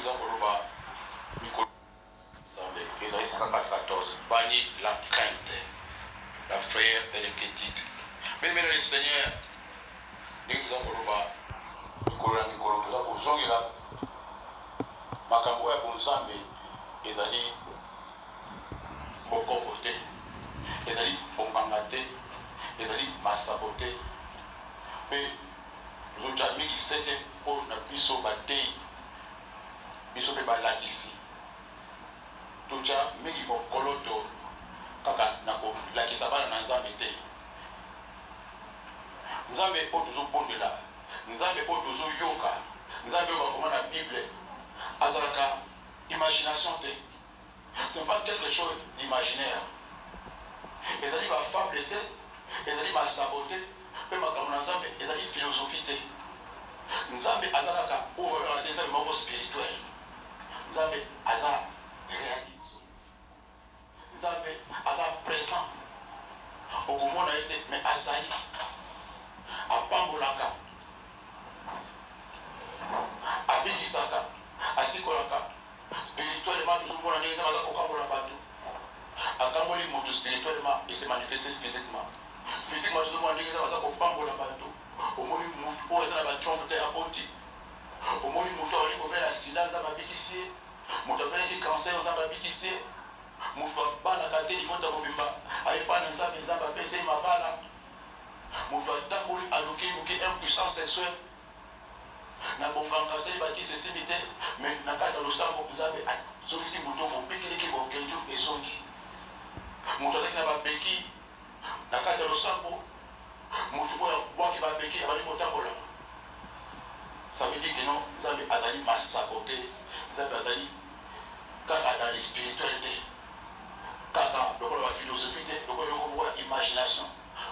nous avons Isaïe 54, banni la crainte, la frayeur et l'inquiétude. Mais le Seigneur, nous avons makambo ya bonzambe ezali bokoko te, ezali bombanga te, ezali masabo te, mpe tozotya mingi sete mpo na biso batei biso mpe balakisi totya mingi mokolo to kaka na kolakisa bana na nzambe te. Nzambe oyo tozobondela, nzambe oyo tozoyoka, nzambe oyo bakoma na bible azalaka imagination te. Ce n'est pas quelque chose d'imaginaire. Ezali ba fable te, ezali ba sabote, pe makambo na nzambe ezali philosophie te. Nzambe azalaka oyo azalaka nzambe moko spirituel. Nzambe aza réalité. Nzambe aza présent. Okomona ete mais azali apambolaka, abikisaka, asikolaka spirituellement. Tozomona ndenge nzambe aza kokambola bato, akamboli moto spirituellement et se manifeste physiquement. Physiquement tozomona ndenge nzambe aza kopambola bato. Omoni moto oyo eza na batrompe te akoti, omoni moto awali kobela sida nzambe abikisi ye, moto abelaki cancer nzambe abikisi ye, moto abanaka te libota mobimba ayepa na nzambe, nzambe apesi ye mabala, moto atamboli aluki impuissance sexuelle na bonganga se bakisi esili te, mais na kati ya losambo nzambe azongisi moto kobekeleki bokenju ezongi. Moto azalaki na babeki na kati ya losambo, moto oyo abwaki babeki abali kotambola. Ça veut dire que non, nzambe azali masako te, nzambe azali kaka dans l'spiritualité, kaka lokola ba philosophie te, lokola imagination.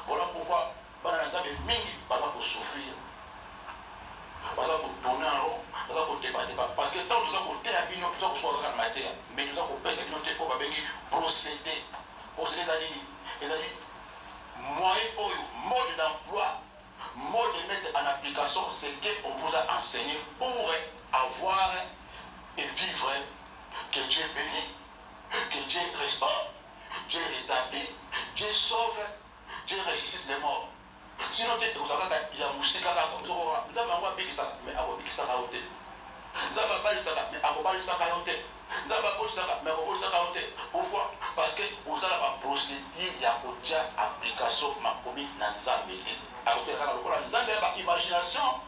Voilà pourquoi bana na nzambe mingi baza kosouffrir, baza kotourner en rond, baza kodébattre, parce que tant toza koteya bino toza kosoka kaka na mateya, mais toza kopesa bino te oyo babengi procédé. Procédé ezali nini? Ezali moyen oyo, mode d'emploi, mode de mettre en application ce qu'on vous a enseigné pour avoir et vivre que Dieu bénit, que Dieu restaure, Dieu rétablit, Dieu sauve, Dieu ressuscite les morts. Sinon, tu es ya musika kaka nzambe yango abikisaka me akobikisaka yo te, nzambe abalisaka me akobalisaka yo te, nzambe abolisaka me akobolisaka yo te. Pourquoi? Parce que ozala baprocédure ya kotia application makomi na nzambe te. Akotela kaka lokola nzambe ya baimagination,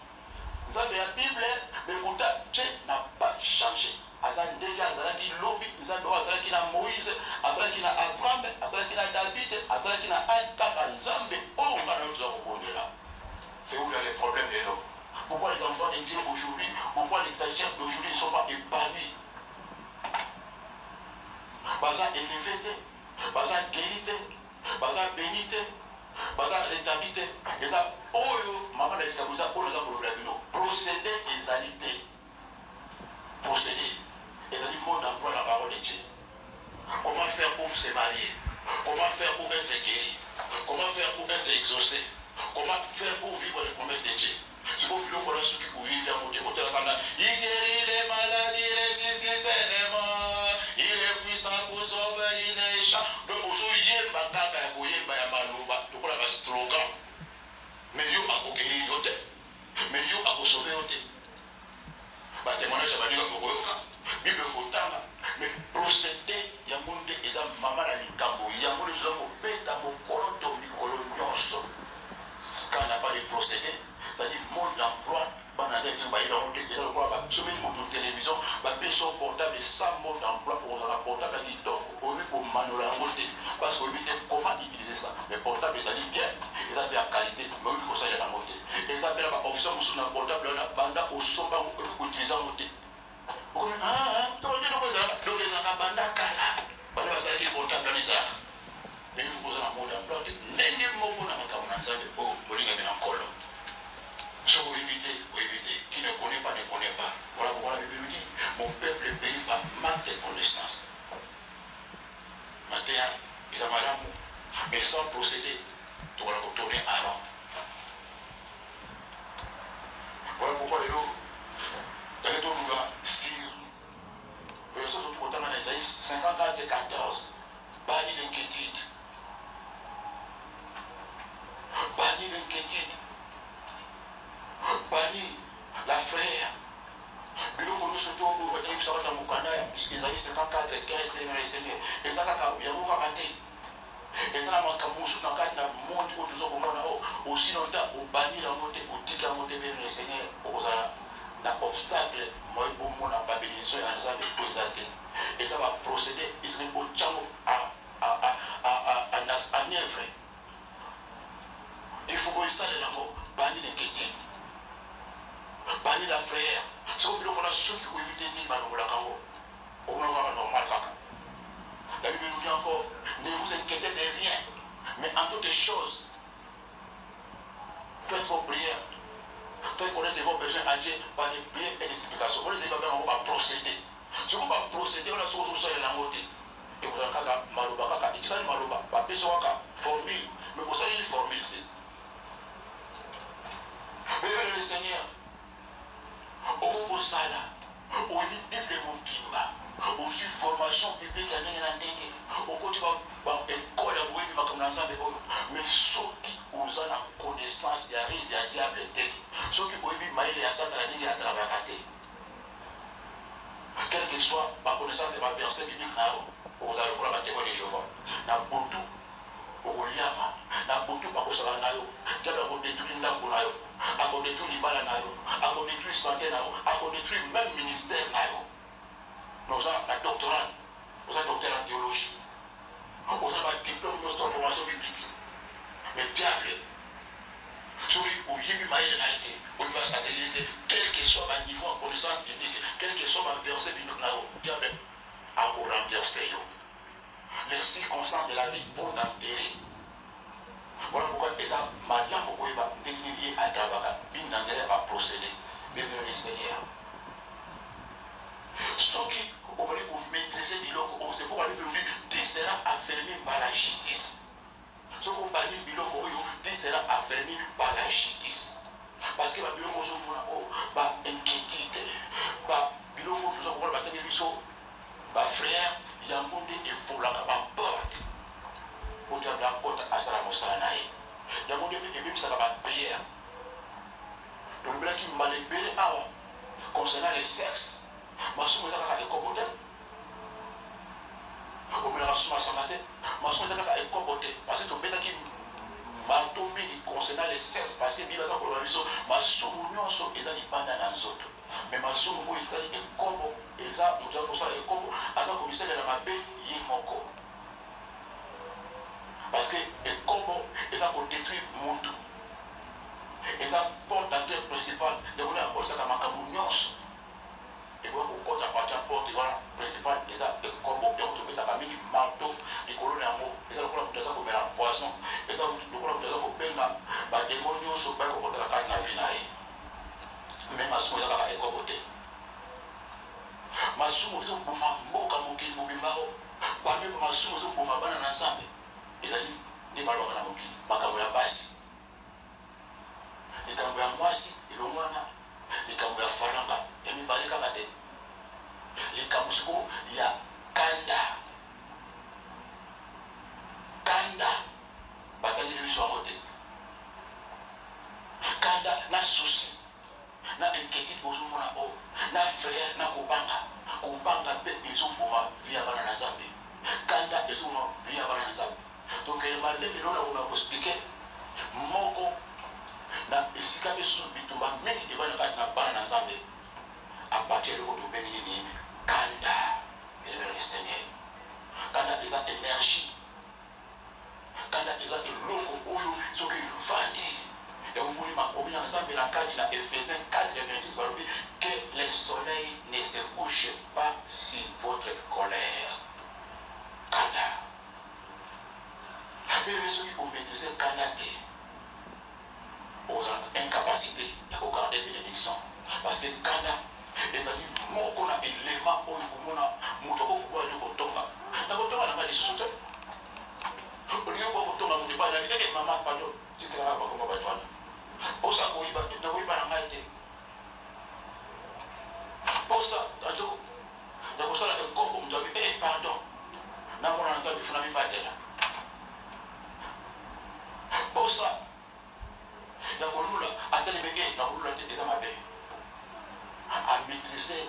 nzambe ya bible. Mais pourtant Dieu n'a pas changé. Aza ndenge azalaki lobi, nzambe oyo azalaki na Moïse, azalaki na Abraham, azalaki na David, azalaki na kaka nzambe oyo ngana yo toza kobondela. C'est où là les problèmes est là? Pourquoi les enfants de Dieu aujourd'hui, pourquoi les chrétiens d'aujourd'hui ne sont pas épanouis? Baza élevé te, baza guéri te, baza béni te, baza rétabli te. Et ça, oyo maman de l'État, oyo naza kolobela bino, procédé ezali te. Procédé ezali mode d'emploi la parole de Dieu. Comment faire pour se marier? Comment faire pour être guéri? Comment faire pour être exaucé? Comment faire pour vivre les promesses de Dieu? C'est pour que l'on soit qui a monté côté la caméra. Il guérit les maladies, ressuscite les morts. Il est puissant pour sauver les champs. Donc, on se yemba kaka ya koyemba ya maloba. Donc, on a un slogan. Mais yo a guéri yote. Mais yo a sauvé yote. Bah, témoignage à Badiga Kokoyoka. Bible Kotama. Mais procédé, ya monde eza maman la likambo. Ya monde eza ko beta mo koloto mikolo nyonso. Quand on n'a pas de procédé, c'est-à-dire mode d'emploi, on a des films, on a des télévision, son portable sans mode d'emploi pour un portable qui dort, au lieu pour manuel parce qu'on dit comment utiliser ça. Mais portable, ça dit bien, ils ont de la qualité, mais oui, pour ça, il y a la montée. Et ils ont la option sur un portable, on a banda au son, on utilise en montée. On dit, ah, tu as dit, donc les banda kala, on a dit portable, on est mais nous avons un mode d'emploi, mais nous avons un ensemble de beaux, pour les gars en colo. Je veux éviter, qui ne connaît pas, ne connaît pas. Voilà pourquoi la Bible dit, mon peuple est béni par manque de connaissance. Maintenant, ils ont mal mais sans procéder, tu vas retourner à Rome. Voilà pourquoi les lots, dans les deux si biloko nyonso to oyo bataki biso kaka mokanda ezali 54 15 na Seigneur eza kaka yango kaka te eza na makambo mosusu na kati na monde oyo toza komona aussi longtemps obani yango te otika yango te bene le Seigneur okozala na obstacle moi bomona babénédiction ya Nzambe to eza te eza baprocédé ezali botyango en œuvre il faut koesalela yango bani neketi bani la frère soko biloko na soki oyebi te nini balongolaka yango omonokaka normal kaka la Bible nous dit encore ne vous inquiétez de rien mais en toutes choses faites vos prières faites connaître vos besoins à Dieu par les prières et les supplications vous les avez pas on va procéder ce qu'on va procéder on a tout au sol et la montée et vous avez kaka maloba kaka itikali maloba papier sur kaka formule mais vous savez une formule c'est mais le Seigneur okokosala oyebi bible mobimba ozwi formation biblique ya ndenge na ndenge okoti baekole ya koyebi makambo na Nzambe oyo mais soki oza na connaissance ya risque ya diable te soki oyebi mayele ya satana ndenge atravaillaka te quel que soit baconnaissance ya baverset biblique na yo okozala lokola batémoin de Jéhovah na butu okoliama na butu bakosala na yo diable akodétruire ndako na yo akodétruire libala na yo akodétruire santé na yo akodétruire même ministère na yo nous avons un doctorat nous avons un docteur en théologie nous avons un diplôme de formation biblique mais diable soki oyebi mayele na été oyebi stratégie te quel que soit ma niveau en connaissance biblique quel que soit ma verset biblique na yo diable akorenverser yo les circonstances de la vie vont t'enterrer. Voilà pourquoi les gens malamu koyeba ndenge nini atrabaka bino na nzela ya procéder bien le Seigneur soki obali komaîtriser biloko oyo c'est pourquoi Bible dit tu seras affermi par la justice soki obali biloko oyo tu seras affermi par la justice parce que babiloko ozomona oyo bainquiétude babiloko oyo toza komona batenge biso bafrère yango nde efolaka baporte oyo akota asala mosala na ye yango nde ebebisaka baprière tolobelaki mbala ebele awa concernant le sexe masumu eza kaka ekobo te obelaka sumu asanga te masumu eza kaka ekobo te parce que tobetaki marto mingi concernant le sexe parce que bible aza koloba biso masumu nyonso eza libanda na nzoto mais masumu oyo ezali ekobo eza moto aza kosala ekobo aza komisalela mabe ye moko parce que ekobo eza kodétruire motu eza portateur principal ndekona akolisaka makambo nyonso ekoya kokota patia porte wana principal eza ekobo yango tobetaka mingi marto likolo na yango eza lokola moto aza komela poison eza lokola moto aza kobenga bademo nyonso baya kokotala kati na vi na ye mais masumu eza kaka ekobo te masumu ezoboma mboka mokili mobimba o bamemi masumu ezoboma bana na Nzambe ezali nde balwaka na mokili makambo ya basi likambo ya mwasi elongwana likambo ya faranga ya mibale kaka te likambo siko ya kanda batangeli biso yango te kanda na susi na inquiétude ozomona o na frère na kobanga mpe ezoboma vi ya bana na Nzambe kanda ezoboma vi ya bana na Nzambe donc malemi lona kona koexplike moko na esika misusu bitumba mingi ebana kati na bana na Nzambe a partir de eloko tobengi nini kanda elelo le Seigneur kanda eza énergie kanda eza eloko oyo soki eluvandi yango makomi na Nzambe na kati na Ephésiens 4:26 balobi que le soleil ne se couche pas sur votre colère kanda mais soki omaîtrise kanda te ozala incapacité ya kogarde bénédiction parce que kanda ezali moko na elema oyo komona moto akokobola nde kotonga na kotonga nanga lisusu te olingi kokotonga moto ebanali eke mama pardon tikelaka bakoma bato wana posa koyiba nakoyiba na ngai te posa ya kosala ekoko moto abi pardon namona na Nzambe funa mibatela posa ya kolula atelemenge na kolula te eza mabe a maîtriser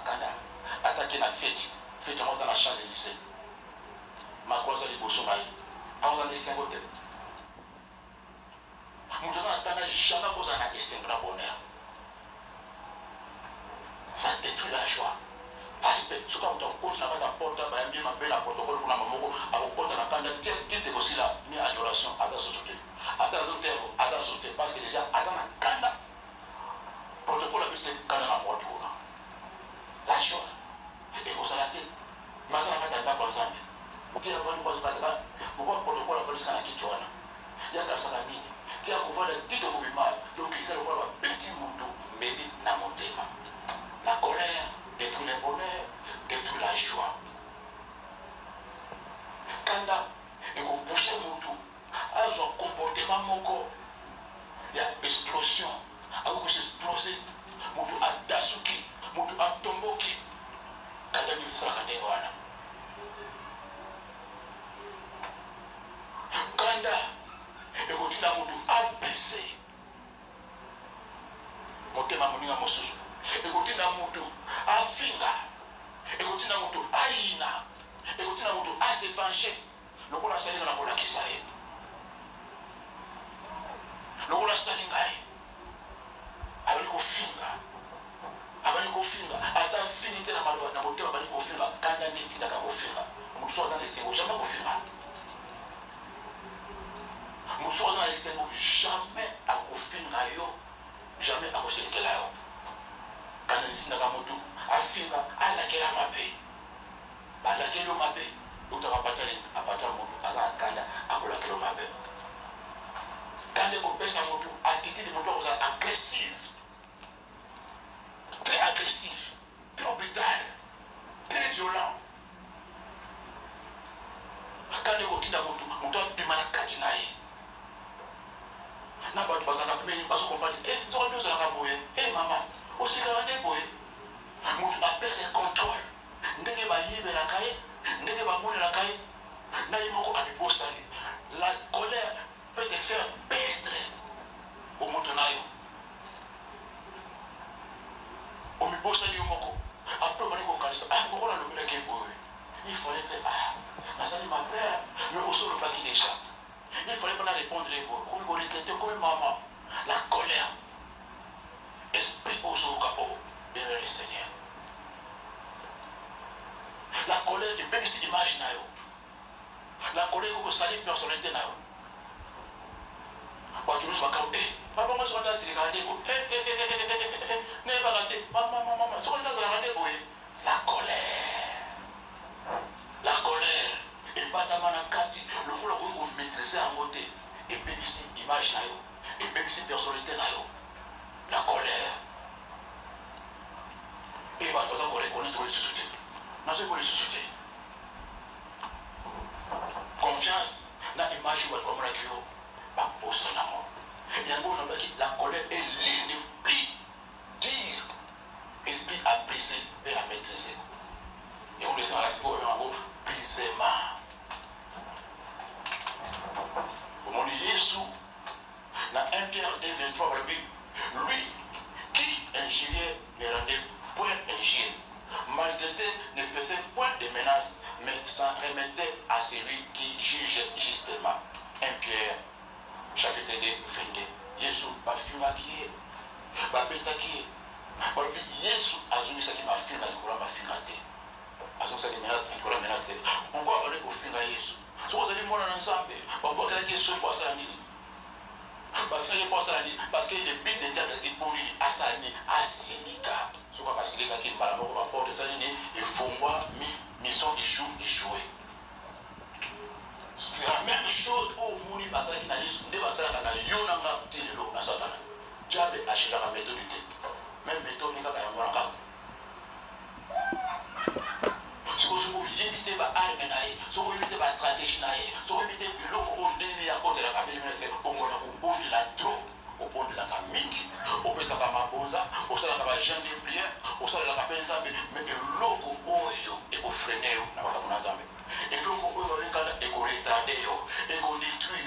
kanda attaqué la fête dans la Champs-Élysées Macron a dit bosso mai on a des 5 hôtels mutu aza jamais kozala na esengo na bonheur ça détruit la joie aspect soki moto akoti na kati ya porte bayambi mabe na protocole kuna mamoko akokota na kanda tite kosila ni adoration aza soso te ata nazo te aza soso te parce que déjà aza na kanda protocole apesi kanda na porte kuna la joie ekozala te maza na kati ya ndako ya nzambe tia vani kwa pasaka moko protocole akolisa na kitu wana yakasaka nini tia kovanda tito kobima donc eza lokola babeti moto mbeli na motema la colère détruit le bonheur détruit la joie kanda ekopousse moto azwa comportement moko ya explosion akokosa explose moto adasuki moto atomboki kanda nio esalaka ndenge wana kanda ekotinda moto ablesse motema moninga mosusu ekotinda moto afinga ekotinda moto ayina ekotinda moto asevange lokola asalinga na kolakisa ye lokola asali ngai abali kofinga ata fini te na motema abali kofinga kanda nde etindaka kofinga motu so aza na esengo jamais kofinga motu so aza na esengo jamais akofinga yo jamais akoselekela yo kanda etindaka motu afinga alakela mabe balakeli yo mabe utaka apata motu aza na kanda akolakela yo mabe kanda ekopesa motu attitude motu akozala agressive très agressif trop brutal très violent kanda ekotinda motu abima na kati na ye na bato bazalaka pemeni bazokompate nzoka mbi ozalaka boye mama osikaka nde boye motu aperde contrôle ndenge bayebelaka ye ndenge bamonelaka ye na ye moko amibosani la colère peut te faire perdre omoto na yo omibosani yo moko apres obandi kokanisa kokola lobelaki boye il fallait te nasali mabe mais osolobaki déjà il fallait qu'on a répondre les mots comme retraité comme maman la colère esprit au capot bien le Seigneur la colère de bébé c'est l'image na yo la colère que ça les personnalité na yo bato nous bakao papa moi sur la sécurité ko ne ba raté maman sur la sécurité la colère et pas ta manakati le vouloir qu'on maîtriser en côté et bébé c'est image na yo et bébé c'est personnalité na yo la colère et bato ça qu'on reconnaître les sociétés non c'est pour les sociétés confiance na image ou comme la kio ba poste na mo yango na baki la colère est l'une des plus dures esprit à briser et à maîtriser et on descend à ce pour un brisement au monde Jésus dans 1 Pierre 2:23 lui qui ingéniait ne rendait point ingénieux maltraité ne faisait point de menaces mais s'en remettait à celui qui juge justement. 1 Pierre chapitre 2 22 Yesu bafingaki babetaki balobi Yesu azomisaki mafinga likolo ya mafinga te azomisaki likolo ya menace te pourquoi ole kofinga Yesu soki ozali mwana na Nzambe babwakelaki Yesu po asala nini bafingaki po asala nini parce que le but de Dieu azalaki mponi asala nini asilika soki basilikaki mbala moko baporte eza nini efongwa mission échoué. C'est la même chose au Mouni Basaki na Yesu, ne Basaka na Yonanga Tilelo na Satana. Diable achète la méthode de même méthode n'est pas Yamoraka. Ce que vous évitez la arme, ce que vous évitez la stratégie, ce que vous évitez le lot au nez à côté de la cabine, au bon de la trop, au bon de la camingi, au peu de la mabosa, au sein de la jeune de prière, au sein de la cabine, mais le lot au boyo et au freiner, n'a pas comme Nazamé. Et donc, on peut regarder et qu'on retarde, et qu'on détruit.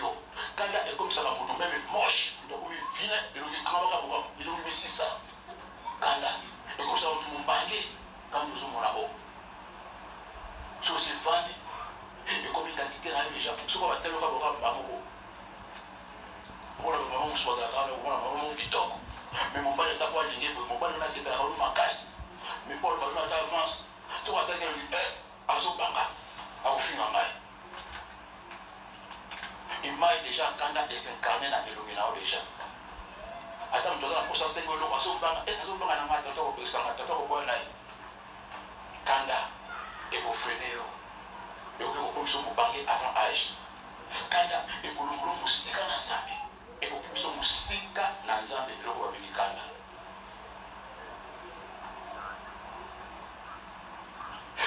Quand il est comme ça, on même moche, donc on vient, et on dit, il a mis ça. Quand il est comme ça, on peut baguer. quand nous sommes là-bas. Sur ces vannes, et comme identité là, les gens, souvent, on va tellement avoir maman. On a maman soit dans la grande, on a maman qui toque. Mais mon père n'est pas aligné, mon père n'a pas séparé ma casse. Mais Paul va nous avance. Si on a quelqu'un qui dit, à ce banga, à au fin de maille. Il m'a déjà candidat et s'incarner dans l'Illumina déjà. Attends, tu as pour ça, c'est que l'on va se banga, et nous banga dans ma tête, on peut s'arrêter, on peut aller. Candidat, et vous freinez, et vous pouvez parler avant âge. Candidat, et vous pouvez vous séquer dans Zambie. Et vous pouvez vous séquer dans Zambie, et vous pouvez vous candidat.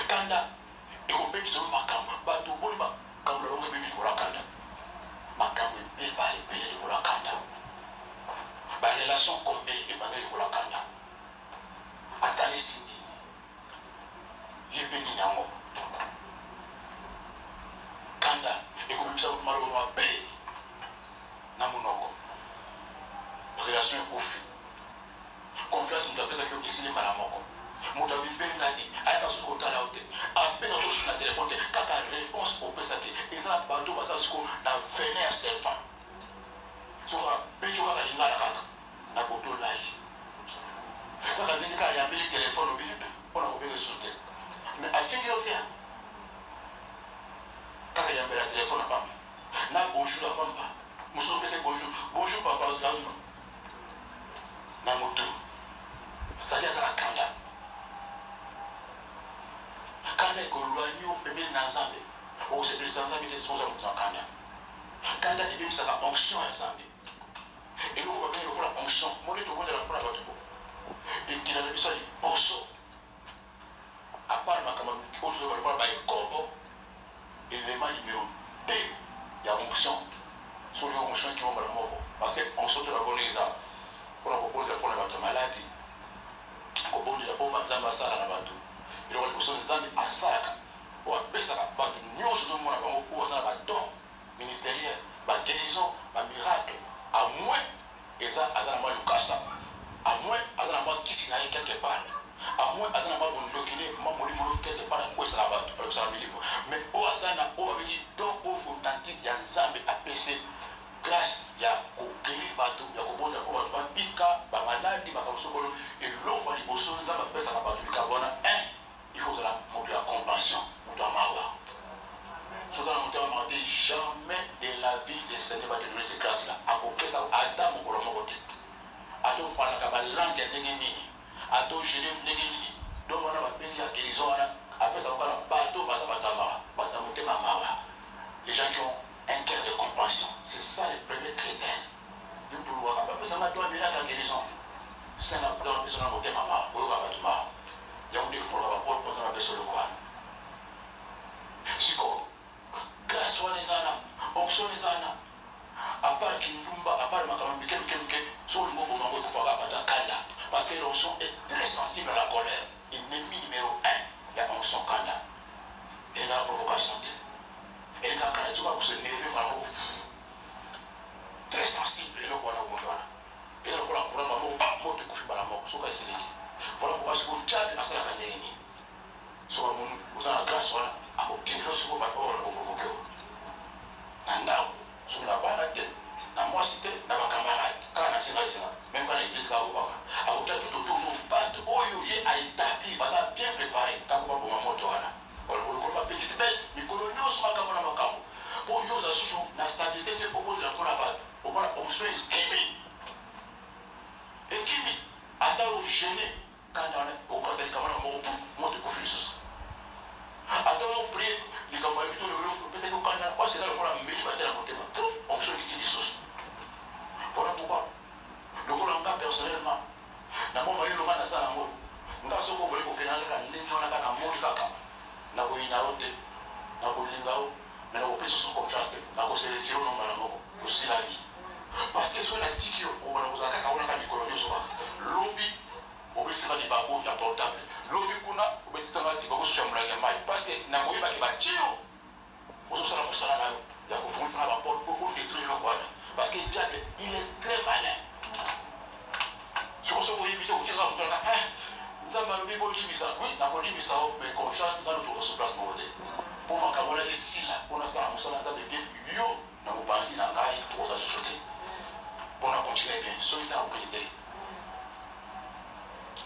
Candidat, et vous pouvez vous macam, bateau, bon, quand vous avez mis le candidat. Macam, et pas épée, le candidat. La relation comme et pas le candidat. Attendez, si j'ai béni dans moi. Candidat, et vous pouvez vous marier dans mon nom. La relation est au fil. Confiance, nous appelons ça que ici, les malamoko. Nous avons bien gagné. À la suite de la haute, à peine sur la téléphone, quand la réponse au PSAT, et dans la bateau, parce qu'on a venu à serpent. Tu vois, mais tu vois, il y a la bateau là. Quand on dit qu'il y a un téléphone, on a oublié de sauter. Mais à finir au terrain, quand il y a un téléphone, on n'a pas bonjour à papa. Monsieur, c'est bonjour. Bonjour, papa, c'est là. Dans mon tour. Ça dit à la Kanda. Kanda est éloigné au bébé dans Zambie. Ou c'est le Zambie qui est sur la Kanda. Kanda est bien, ça va onction à Zambie. Et nous, on va bien la onction. Moi, je vais vous dire la première fois. Et qu'il a mis ça, il bosse. À part ma camarade, autre chose, il va y avoir l'élément numéro 2. Il y a onction. Sur les onction qui vont dans le mot. Parce qu'on saute la bonne exemple. On a proposé de prendre la maladie. On a proposé de prendre la maladie. Et on a proposé de prendre la maladie. On a proposé de prendre la maladie. Ministériel, la guérison, la miracle. À moins, et ça, à la main, le cassa. À moins, à la main, qui s'y n'a quelque part. À moins, à la main, on le kiné, on quelque part, où ça va, mais au hasard, on va venir donc au authentique, il y a un Zambie à PC. Grâce ya guérir bateau ya kobonda ko bato bapika ba maladi ba kamsokolo et l'homme va liboso nzamba pesa na bato bikabona il faut que la moto ya compassion moto amawa soka na moto amawa jamais de la vie de Seigneur va te donner ces grâces là à kopesa adam ko romo kote ato pana ka ba langue ndenge nini ato gérer ndenge nini donc on a ba bengi ya guérison après ça on va bateau ba batama batamote mamawa les gens qui ont un cœur de compassion. C'est ça le premier critère. Nous pouvons voir que ça m'a donné la guérison. C'est la personne qui a maman, ou il y a des fois on a besoin de quoi. C'est quoi? Grâce à les ânes, on sont les ânes. À part qui nous à part ma camarade, sur le moment où on va faire la parce que l'onction est très sensible à la colère. L'ennemi numéro 1, il y a l'onction Kanda. Et la provocation. Et les gars, tu vas se lever par la très sensible, et le voilà au monde. Et là, voilà, pour la mort, pas mort de coucher par la mort, ce que c'est. Voilà pourquoi je vous dis à ça la canne. Soit vous avez la grâce, voilà, à obtenir ce que vous avez provoqué. Nanda, sur la banane, la moi cité, dans ma camarade, quand on a sénat, même quand l'église a ouvert, à obtenir tout le pas de oyoye a établi, voilà, bien préparé, quand on va pour ma moto, voilà. On va petite bête, mais coloniaux sont à Kamana. Pour nous, la stabilité de beaucoup de la Konabad, on va la fonction est Kimi. Et Kimi, à ta gêné, quand on est au conseil de Kamana, on te confie sous. À ta prié, les Kamana, plutôt le groupe, parce que quand on a passé ça, on a mis la côté, on se dit qui sous. Voilà pourquoi. Le Kolanga personnellement, dans mon mari, le man a ça, on a ce qu'on veut au Canada, on a un monde caca. Na kuinaote na kulingao na kupesa soko confiance na kuselektion no malamoko kusilani parce que soit la tikio on va vous akaka on a ka mikolo nyoso ba lobby obisika di bako ya portable lobby kuna obisika di bako sur mlanga mai parce que na koyeba ke ba tio ozo sala musala na ya kufunza ba porte pour détruire le quoi parce que Jack il est très malin je pense que vous évitez au tir à vous là nzamba balobi bolibisa oui nakolibisa mais confiance nga loto oso place moko te mpo makambo na esila mpona sala mosala nzambe bien yo na mopanzi na ngai oza susu te mpona continue bien soki te na kopeni te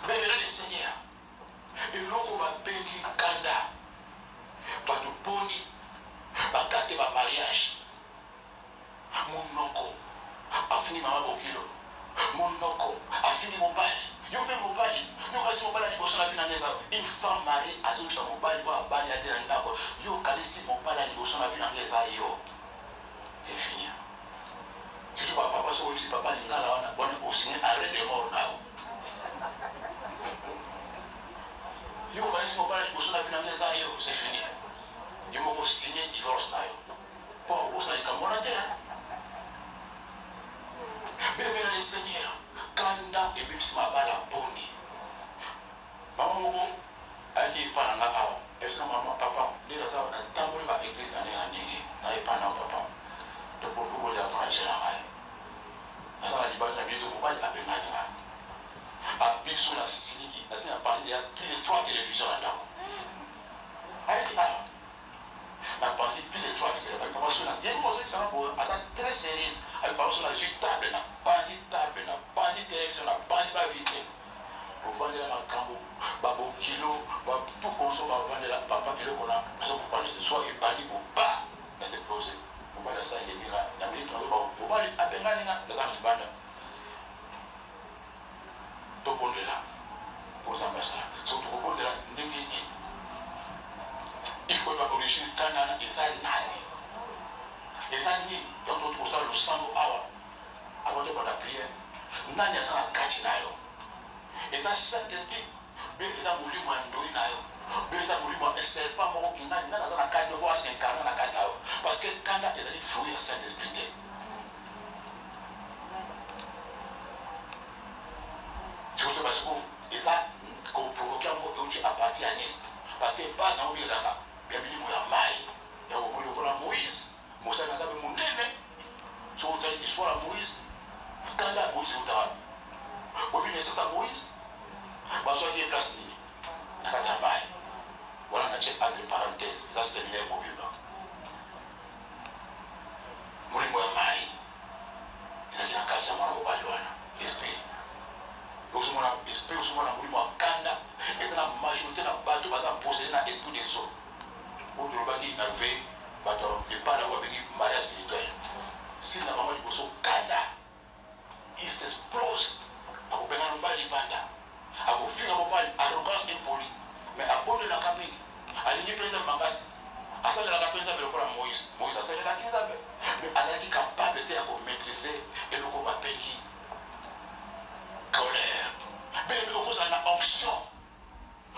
bemela le seigneur eloko babengi kanda bato poni bakate bamariage monoko afini mama bokilo monoko afini mobali yo mpe mobali yo kasi mobali ya liboso na vi na ngeza une femme marie azobisa mobali po abali ate na ndako yo kalisi mobali ya liboso na vi na ngeza yo c'est fini surtout bapapa soko oyebisi papa lingala wana bwana osigne arrêt de mort nao yo kalisi mobali ya liboso na vi na ngeza yo c'est fini yo moko signe divorce na yo po okosala likambo na te bemela le seigneur kanda ebebisi mabala poni mama moko ayaki epa na nga awa ebisa mama papa ndenge aza na tamboli ba église na ndenge na ndenge na epa na papa tokodukolia branche na ngai aza na libali na bie to mobali abengani nga abiso na siliki nasi na panzi ya plus de 3 télévision na ndako ayaki awa na panzi plus de 3 télévision papa so na ndenge ozokisanga boye aza très sérieux avec par exemple la table na panzi télévision na panzi ba vitrine pour vendre la makambo babo kilo ba tout conso ba vendre la papa eloko na so pour parler ce soir et parler pour pas na se poser pour pas ça il est là na minute on ba pour pas apengani na dans le bande to bonde là pour ça ça surtout pour bonde là ndenge ni il faut la origine canana ezali nani ezali donc tout ça le sang awa avant de la prière nani asala kati nayo eza saint-esprit be eza molimo ya ndoi nayo be eza molimo ya serpent moko kingani nani aza na kati moko asincarne na kati nayo parce que kanda ezali fruit ya saint-esprit te surtout parce que eza koprovoke yango euti aparti ya nini parce que base nango mbi ezaka ya milimo ya mai ya koboyi lokola moïse mosali na nzambe monene soki otali histoire ya moïse kanda ya moïse eutaka bobi naissance ya moïse bazwaki place nini na kati ya mai wana na tie entre parenthèse eza séminaire mobimba molimo ya mai ezalaki na kati ya mwana mobali wana esprit ozomona esprit ozomona molimo ya kanda eza na majorité na bato baza possédé na esprit des eaux oyo tolobaki na ve bato epana oyo babengi mariage spirituel si na mama liboso kanda il s'explose akobenga mobali libanda akofinga mobali arrogance impoli mais abondelaka mingi alingi mpenza makasi asalelaka mpenza lokola moïse asalelaki nzambe mais azalaki capable te ya komaîtrise eloko babengi colère mais okozala na onction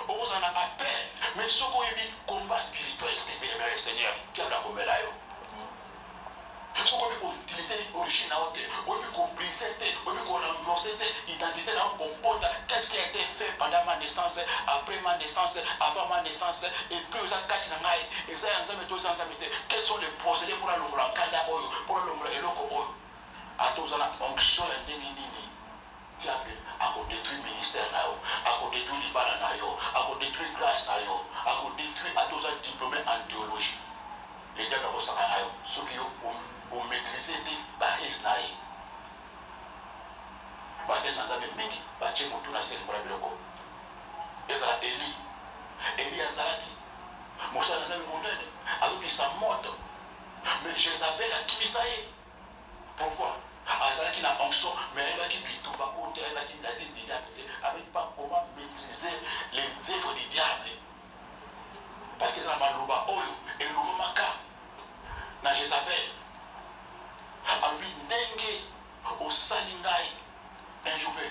okozala na appel mais soki oyebi combat spirituel te belemela le seigneur diable akomela yo soki oyebi koutilize origine na yo te oyebi kobrise te oyebi korenforce te identité na yo kompota qu'est-ce qui a été fait pendant ma naissance après ma naissance avant ma naissance et puis oza kati na ngai eza ya nzambe to eza nzambe te quels sont les procédés mpona longola kanda oyo mpona longola eloko oyo ata oza na onction ya ndenge nini diable akodétruire ministère na yo akodétruire libala na yo akodétruire grâce na yo akodétruire ata oza diplômé en théologie le diable akosaka na yo soki yo omaîtrise te barise na ye basali na nzambe mingi batie motu na seli mpona biloko ezala eli azalaki mosali na nzambe monene azokisa moto mais Jézabel akimisa ye pourquoi azalaki na onction mais ayebaki bitumba oyo te ayebaki la liste du diable te avec pas comment maîtriser les œuvres du diable parce que eza na maloba oyo elobamaka na Jézabel alobi ndenge osali ngai un jour mpe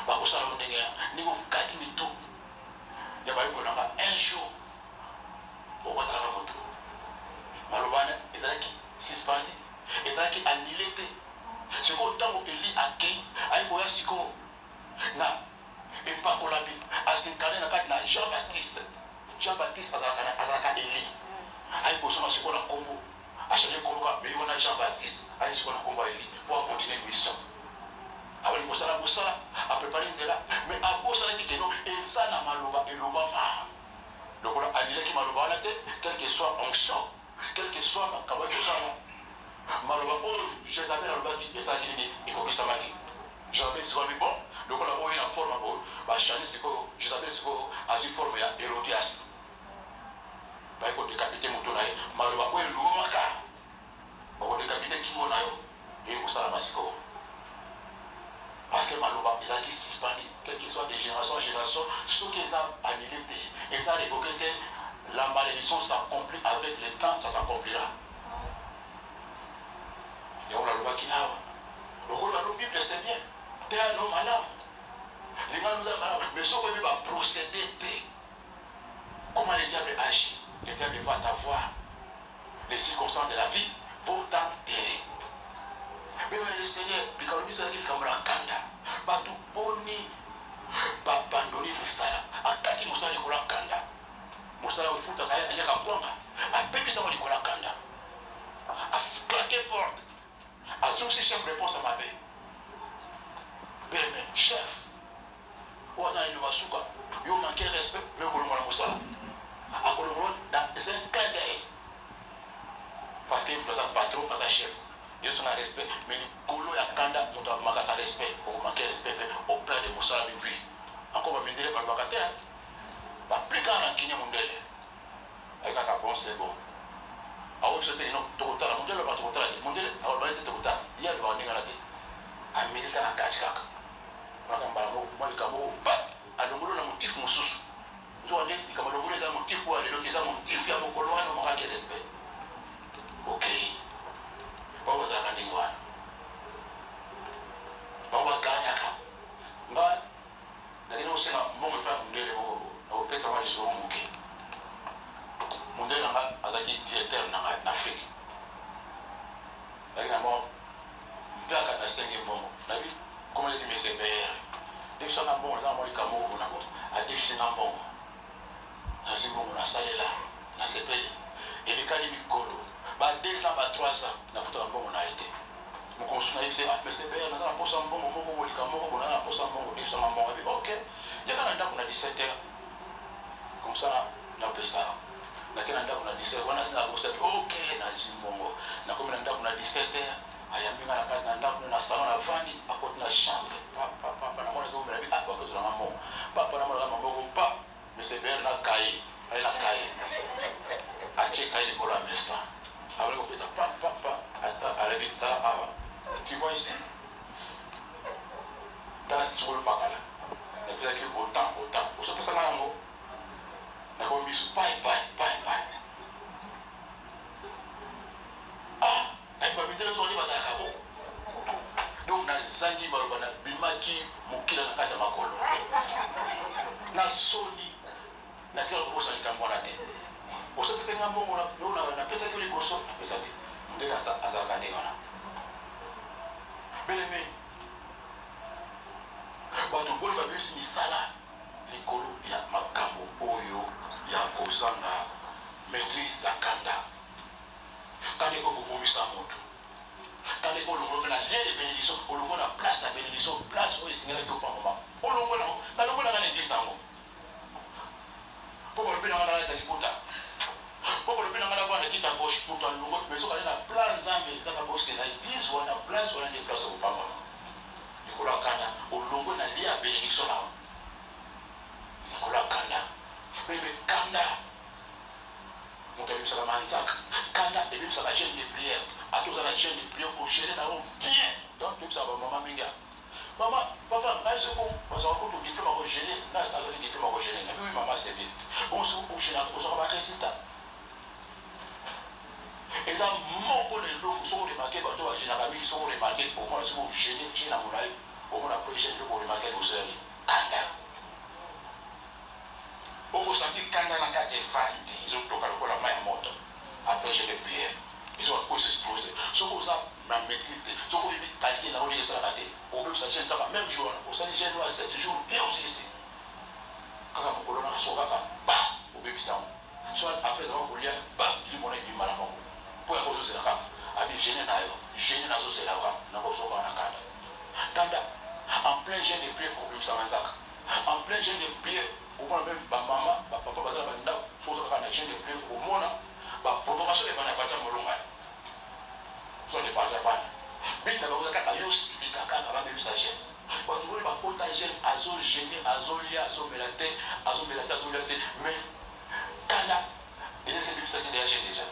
bakosala yo ndenge okati mitu ya bayekolo nanga un jour okotalaka motu maloba wana ezalaki suspendi ezalaki annulé te sikoyo ntango eli akei ayi koya sikoyo na epakola mpe asinkarne na kati na Jean Baptiste azalaka eli ayi kosoma sikoyo na nkombo achange nkombo ka meyo na Jean Baptiste ayi sikoyo na nkombo ya eli po akontinue mission abali kosala mosala a préparé Zéla, mais à cause de ce et ça n'a maloba et l'obama. Donc on a annulé qui maloba la tête, quelle que soit onction, quel que soit ma kawa que ça. Maloba, oh, je savais la loba qui est ça qui dit, et qu'on s'en va qui. J'avais ce qu'on bon, donc on a eu une forme, bah, changer ce que je savais ce qu'on a une forme, il y a Hérodias. Bah, il faut décapiter mon tour, maloba, oh, il l'ouvre ma carte. On va décapiter qui mon ayo, et vous savez, Massiko. Parce que Maloba, il a dit suspendu, quel que soit de génération en génération, ce qu'ils ont annulé, ils ont révoqué que la malédiction s'accomplit avec le temps, ça s'accomplira. Et on a le qui a. Donc on a le Bible, c'est bien. Tu es un homme malade. Les gens nous ont malade. Mais ce qu'on va procéder, comment le diable agit, le diable va t'avoir. Les circonstances de la vie vont t'enterrer. Mais le Seigneur, il a dit comme la kanda. Batu boni, babandoni misala. Akati musala likola kanda. Musala ufuta kaya anyaka kwanga. Apepi sama likola kanda. A claqué porte. A souci chef réponse à ma paix. Bien, chef. Ou à une basuka. Yo manqué respect. Le colombo la musala. A colombo dans un clin d'œil. Parce qu'il doit pas trop à ta chef. Ils sont à respect, mais le colo ya kanda, on doit manquer de respect, on manquer de respect au père de Moussa depuis. Encore, on va me dire, on va me dire, plus grand qui n'est mon délai. Avec un bon, c'est bon. Alors, je te dis, non, tout le temps, mon délai, pas tout le temps, mon délai, alors, on va être tout le temps. Il y a le warning à la tête. Américain à Kachkak. Moi, le Cameroun, à l'ombre, le motif, mon sous. Nous avons dit, le Cameroun, les motifs, ou à l'autre, les motifs, il y a mon colo, on va manquer de respect. Ok. On va gagner quoi? On va gagner quoi? Lakini usema mbongo pa mundele mo na pesa wali so muke. Mundele nga azaki directeur na Afrique. Lakini mo mpaka na senge mbongo. Nabi comment les MCBR. Depuis ça na mbongo na mo likamo ko na ko. A depuis na mbongo. Na mbongo na salela na sepeli. Elikali mikolo. Ba 2 ans, ba 3 ans, na futa mbongo na été. Mon conseiller c'est mais c'est bien, na la posa mbongo moko bolika moko na la posa mbongo de sama mbongo. OK. Ya kana ndako na 17 heures. Comme ça na pesa. Lakini ndako na 17 wana sina posta. OK na zimbongo. Na comme ndako na 17 heures, ayambinga na kana ndako na salon na vandi, akoti na chambre. Papa na mwana zo mera bi apa ko na mambo. Papa na mwana mambo pa. Mais c'est bien na kai. Elle a kai. A checker les cola messa. Avec le pétard, papa, attends, tu vois ici, that's all bagala. Et puis, autant, vous savez ça, là, on a mis bye. Ah, on a mis les zones à Kabo. Donc, on a Zangi Marubana, Bimaki, Mukila, Nakata Makolo. Na Sony, Natia, on a dit qu'on a dit. Vous savez que c'est un bon, on a fait ça que les gosses, on a fait ça. On est à Zagane. Bien aimé, bato boy ba bisi misala likolo ya makambo oyo ya kozanga maîtrise la kanda. Quand on bomisa moto. Quand on longo na lien de bénédiction, on longo na place de bénédiction, place où il signale que pas moment. On longo na l'église sango. Pour le bien dans la tête puta. Pour le bien dans la voie de quitte à gauche pour toi longo, mais on a plan zambe za ba boske na église ou na place ou na des places au papa. Nicolas Kanda, au longo na lien à bénédiction là. Nicolas Kanda. Bébé Kanda. Mon père ça va manzak. Kanda et même ça va chaîne de prière. À tous à la chaîne de prière pour gérer là bien. Donc même ça va maman minga. Maman, papa, là c'est bon. Parce qu'on peut diplôme à gérer. Là c'est un diplôme à gérer. Oui maman c'est bien. On se pour gérer, on sera pas résultat. Et ça mon les lots sont remarqués quand on va gérer la vie, sont remarqués au moins c'est pour gérer la moulaille. Au moins la prochaine pour remarquer au série. Kanda. On vous sentit Kanda na kati fandi. Ils ont toqué le la main morte. Après j'ai les prières. Ils ont à s'exposer. Ce qu'on a ma maîtrise, ce qu'on a calqué dans les salades, on peut s'acheter dans la même jour. On s'en est gêné à 7 jours, bien aussi ici. Quand on colonne à son gars, bah, au bébé sang. Soit après avoir collé, bah, il m'en est du mal à mon. Pour avoir osé la carte, avec gêné na yo, gêné na zo c'est la carte, n'a pas osé la carte. Kanda, En plein jeûne de prière, au en plein jeûne de prière, au moins même maman, papa, il faut que jeûne de prière, au moins, la provocation est pas de molonga. Soit de parler pas. Mais dans le cas de Yossi, Kaka, même sa jeûne. Quand vous voulez pas protéger, azo gêner, azo lié, azo mélaté, mais quand déjà c'est lui ça qui est déjà.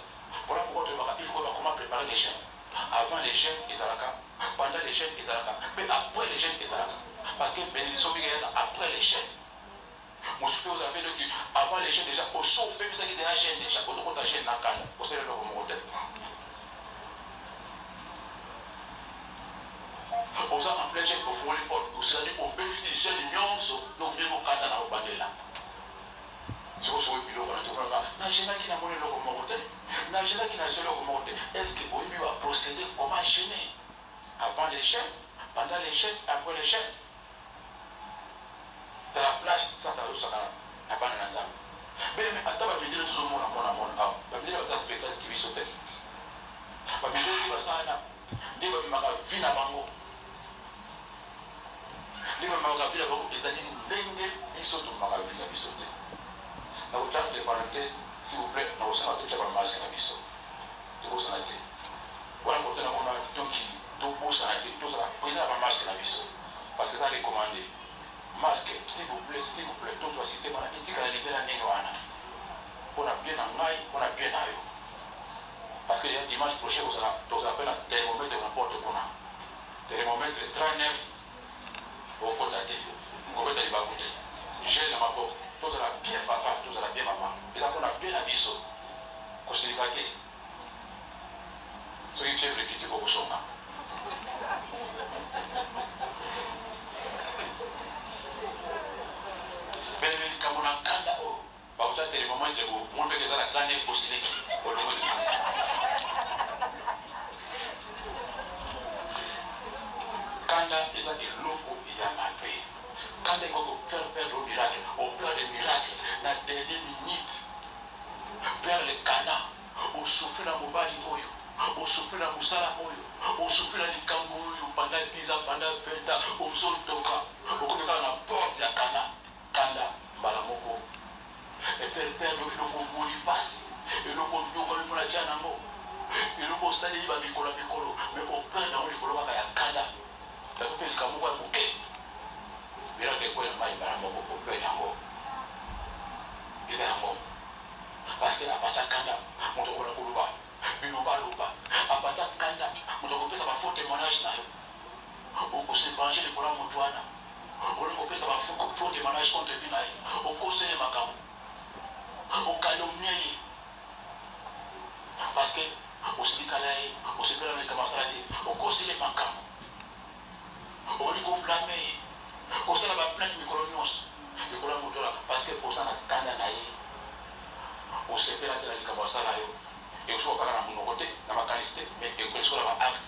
Voilà pourquoi il faut comment préparer les jeunes. Avant les jeunes, ils ont pendant les jeunes, ils ont mais après les jeunes, ils ont parce que bénédiction après les jeunes. Mon super vous avez dit avant les jeunes déjà, au son même ça qui est déjà jeune déjà, au niveau de jeune nakana, au sein de leur modèle. Aux en plein jeune au fond les portes, au sein de au même si jeune nyonso, donc même au kata na au bandela. C'est pour ça que nous avons dit que n'a qui n'a monnaie le modèle, n'a qui n'a jeune le modèle. Est-ce que vous va procéder comment jeûner avant les jeunes, pendant les jeunes, après les jeunes? Dans la place, ça t'a réussi à pas dans l'ensemble. Mais à ta me dire tout le monde à mon âme. Ma dire ça spécial qui vit sauter. Ma dire que ça n'a. Dis ma vie n'a pas mot. Dis ma vie n'a pas mot. Les années n'engagent ni sauter ma vie n'a pas sauté. Dans le temps de parenté, s'il vous plaît, nous sommes tous les masques n'a pas sauté. Tout ça n'a été. Voilà quand on a donc tout ça n'a été. Tout ça, prenez la masque n'a pas sauté. Parce que ça a recommandé. Masque, s'il vous plaît, donc la cité, on a dit qu'elle est bien à Négoana. On a bien en maille, on a bien à eux. Parce que dimanche prochain, vous appelez un thermomètre n'importe quoi. Thermomètre 39 au côté. Au côté du bas côté. J'ai la main, tout ça bien papa, tout ça bien maman. Et ça qu'on a bien à biso. Considéré. Ce qui fait quitter au Bosoma. Comme on a kanda o, bah vous avez des moments où mon père est à la traîne au siliki, au niveau de l'église. Kanda est un loco et un malpé. Kanda est pour faire le miracle, au père des miracles, dans la dernière minute, vers le Cana, au souffle dans Mobali Oyo, au souffle dans Moussala Oyo, au souffle dans Likambo Oyo, pendant 10 ans, pendant 20 ans, aux zones d'Oka, au côté de la porte de Cana, Kanda. Balamoko et faire perdre le logo Molipas et le logo Nyokolo pour la Janamo et le logo Sali va Mikolo mais au père dans le Koloba Kanda t'as coupé le Kamoua Mouké mais là les coins de maï Balamoko au père d'Ango ils sont Ango parce que la Pacha Kanda mon tour la Koloba Biloba Loba la Pacha Kanda mon tour ça va faux témoignage au conseil évangile pour la Moutouana. On le compte, ça va faux témoignage contre Vinaï. Au conseil de Macam. Au calomnier. Parce que, au Sénégalais, au Sénégalais, au conseil de Macam. Au lui blâmer. Au sein de la plainte micro-nios. Le colon motola. Parce que, au sein de la Cananaï, au Sénégalais, il y a un salaire. Et au sein de mon côté, dans ma qualité, mais il y a un acte.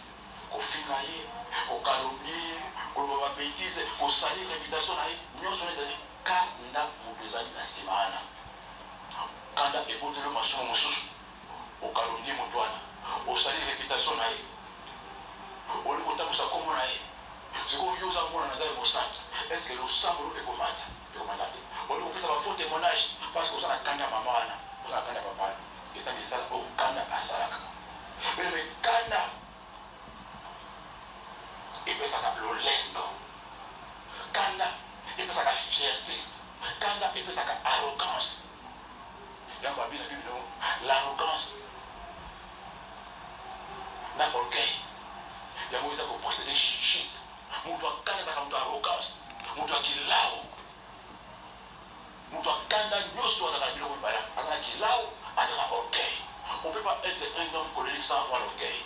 Au finailler, au calomnier. Au bêtise, au salir réputation, nous sommes dit Kanda Moubezani na Simana. Kanda est pour le maçon au calomnier Moutouana, au salir réputation, au lieu de sa commune. Ce qu'on use à moi dans le centre, est-ce que le sang est commandé? On lui fait un faux témoignage parce qu'on a Kanda Mamana, on a Kanda Papa, et ça me sert au Kanda Asaraka. Mais le Kanda. Et puis ça a l'olendo. Kanda, et puis ça a fierté. Kanda, et puis ça a arrogance. Il y a un Bible, l'arrogance. N'a orgueil. Il y a un qui possède des shit. Moutoua Kanda, ça a arrogance. Moutoua qui lao. Moutoua Kanda, nous sommes dans la Bible, on a qui lao, on a orgueil. On ne peut pas être un homme colérique sans avoir l'orgueil.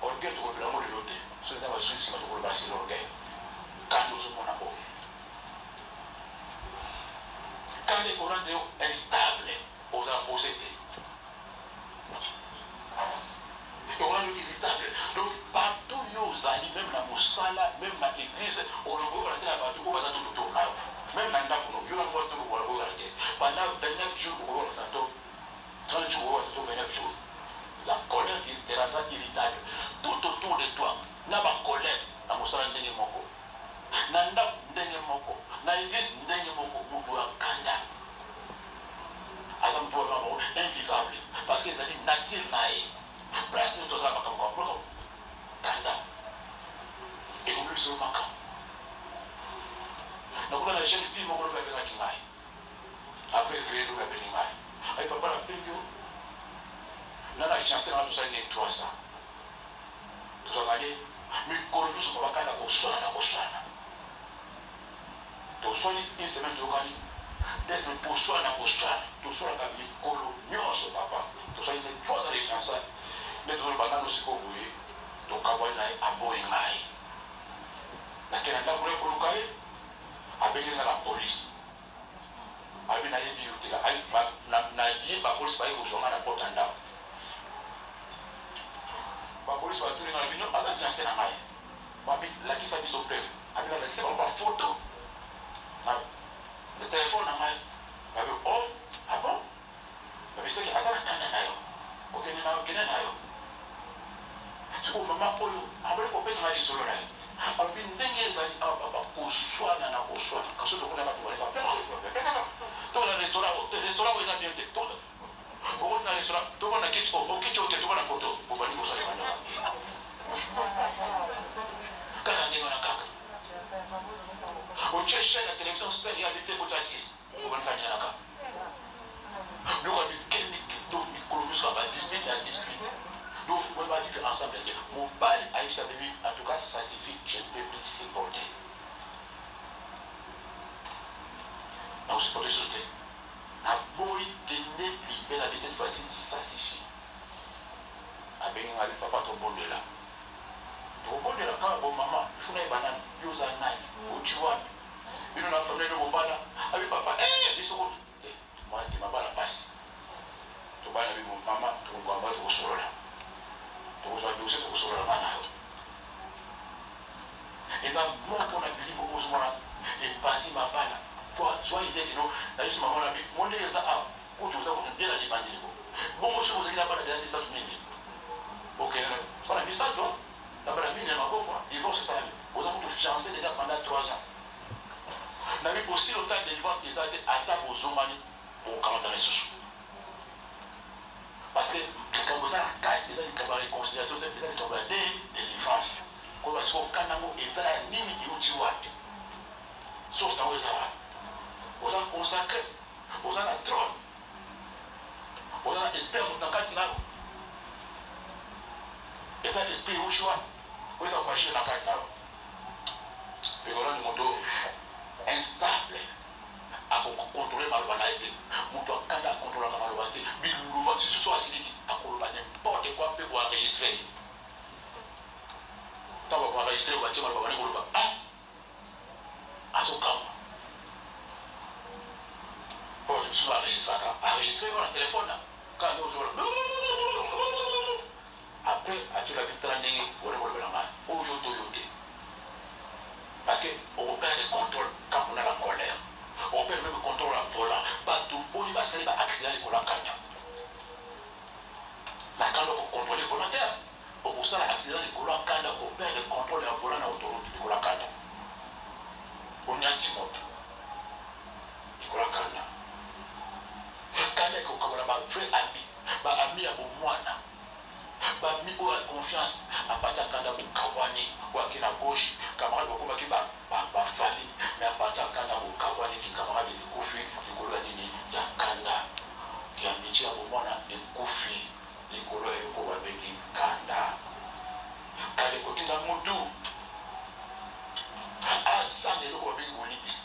Orgueil, tu comprends l'amour de l'autre. Ce n'est pas celui qui va passer l'orgueil. Quand nous sommes en accord. Quand les Corans sont instables, aux imposés. Et on est irritable. Donc, partout nous allons, même dans Moussala, même dans l'église, on va regarder la partout, on va tout tourner. Même dans Nakono, il y a un mot on va regarder. Pendant 29 jours, on va regarder. 30 jours, on va regarder 29 jours. La colère te rendra irritable. Tout autour de toi, n'a pas colère dans Moussala Ndenge Moko. fiancé dans tout ça, il est 3 ans. Tout ça, mais quand nous sommes pas capables de soigner, donc soigner une semaine de Okani, des semaines pour soigner, tout ça, il y a des coloniaux, papa. Tout ça, il est 3 ans de fiançailles. Mais tout le monde aussi pour vous, donc à voir à Boengaï. La Canada pour le colocaï, avec la police. Avec la bibliothèque, la police va y rejoindre la porte en dehors. La police va tourner dans la ville, elle va fiancer la maille. La qui s'habille au preuve. Elle va laisser une photo. Le téléphone à maille. Elle va oh, ah bon? Elle va dire que ça n'a qu'un an. Ok, il y a un an. Tu vois, maman, elle va couper sa vie solo. Elle va dire que les gens vont soigner, quand ce qu'on a pas donc le restaurant où ils ont bien été. Donc le restaurant, donc on a quitté au kitchen, donc on a coto. Pour venir au soleil. Quand on est dans la caca. Au chercher la télévision, c'est ça, il y a des témoins d'assis. Pour venir à la caca. Nous on a vu quel donc Nicolas soit à 10 minutes à 10 minutes. Donc on va vivre ensemble. Mon bail a eu sa début, en tout cas ça suffit, je ne peux plus supporter. Donc c'est pour te sauter. A boy tenait libéré la cette fois-ci, ça suffit. A bien avec papa ton bon de là. Ton bon de là, quand bon maman, il faut une banane, il y a un ail, au tu vois. Il y a une famille de mon papa, avec papa, ils sont. Moi, tu m'as pas la passe. Tu vas avec mon maman, tu vas voir ton solo là. Tu vas voir ton solo là, man. Et ça, moi, pour la vie, mon besoin, et passer ma balle. Soit il dit non, là je m'en vais mon Dieu ça a où tu vas bien la demander bon moi je vous ai dit là pas de ça tout mini ok on a mis ça toi là bas la mine ma quoi divorce ça vous avez tout fiancé déjà pendant 3 ans n'a eu aussi le temps de divorce ils ont été à table aux hommes pour commenter les sous parce que quand vous avez la carte ils ont dit la réconciliation ils ont dit de défense comme parce qu'au Canada ils ont nini et tu vois sauf dans les arabes vous avez consacré, vous avez la trône, vous avez l'esprit dans le cadre là. Et ça, l'esprit au choix, vous avez marché dans le cadre là. Mais voilà le monde instable à contrôler ma banalité. Mon doigt quand à contrôler ma banalité, mais le si ce soit assis, à contrôler n'importe quoi, peut vous enregistrer. Quand vous enregistrez, vous allez vous enregistrer. À son camp. Je suis enregistré dans le téléphone. Quand on après, tu l'as vu traîner, parce qu'on perd le contrôle quand on a la colère. On perd même le contrôle en volant. Pas tout le monde va s'arrêter à accident pour la cagne. La canne on contrôle volontaire. Pour ça, l'accident de la cagne, on perd le contrôle en volant dans l'autoroute de la cagne. On est anti-mode. De la cagne. Quand on a un vrai ami, un ami à mon moine, un ami qui a confiance, à partir de quand Kawani, ou à qui na gauche, camarade qui va famille, mais à partir de quand Kawani, qui camarade de Kofi, de Kolonini, il y a Kanda, qui a amitié à mon moine, de Kofi, les Kolo et le Koba avec Kanda. Quand les côtés d'un moudou, à ça, les Koba avec Bolibis,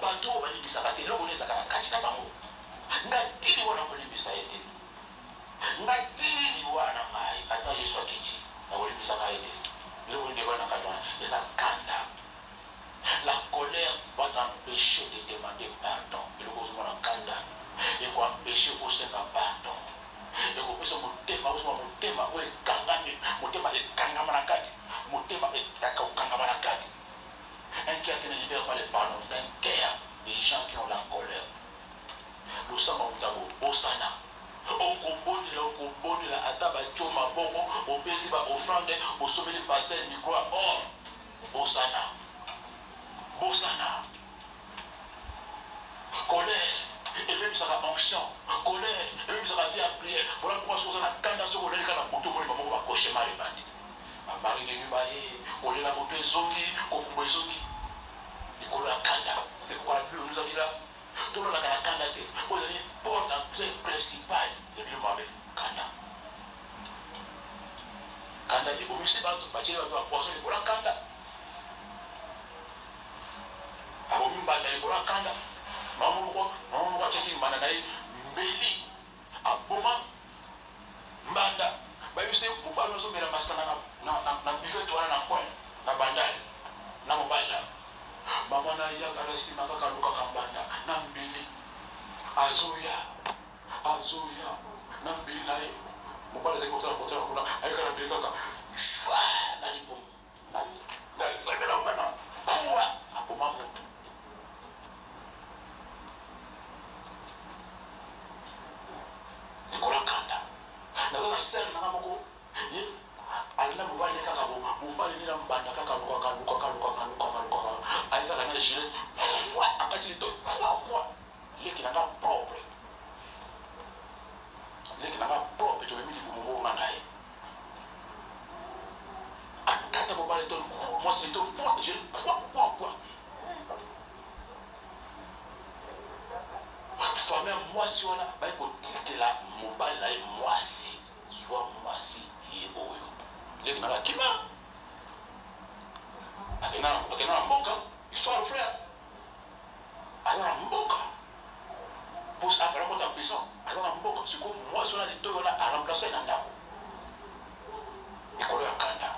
Bateau, Bolibis, à partir de l'eau, les Akakachi, ngatili wana kulimbisa ete ngatili wana mai ata Yesu akiti na kulimbisa kaete leo ndio bana katwana eza kanda la colère va t'empêcher de demander pardon et le besoin de kanda et quoi empêcher au sema pardon et ko pesa mutema we kangani mutema e kangama na kati mutema e taka kangama na kati un cœur qui ne libère pas les pardons c'est un cœur des gens qui ont la colère. Nous sommes au Sana. Au la Ataba Choma Boko, au Pesiba, au Frande, au sommet du pasteur, micro à or. Au Sana. Colère, et même ça va onction. Colère, et même ça va faire prière. Voilà pourquoi on a quand on a quand on a maman va cocher Marie Bandi. Ma Marie de Nubaye, on est là pour les zongi, comme pour les zongi. Et qu'on a Kanda. C'est pourquoi la Bible nous a dit là. Tout le monde a la Kanda. Vous avez une porte d'entrée principale de l'humain Kanda. abomisi bato bacheli bato ba poisson likola kanda abomi mbanda likola kanda mama moko acheki mbanda na ye mbeli aboma mbanda bayebisi mobali ozomela masanga na buvet wana na coin na bandali na mobali na mama na yaka na nsima kaka lukaka mbanda na mbeli azoya na mbeli na ye mobali azali kotala kuna ayeka na mbeli kaka na lipomo nabela mbana puwa aboma moto likola kanda naza na sere nanga moko ye alina mobali ne kaka mobali nina mbanda kaka luka ayi kaka na gilet akati lito leki nanga propre tomemi libumu nga na ye akata mobali to mwasi lito je fame ya mwasi wana bayi kotikela mobali na ye mwasi zwa mwasi ye oyo leki nanga kima akena na mboka histoire frère aza na mboka pos afala kota prison aza na mboka siko mwasi wana litoyo wana aremplace na ndako ekolo ya kanda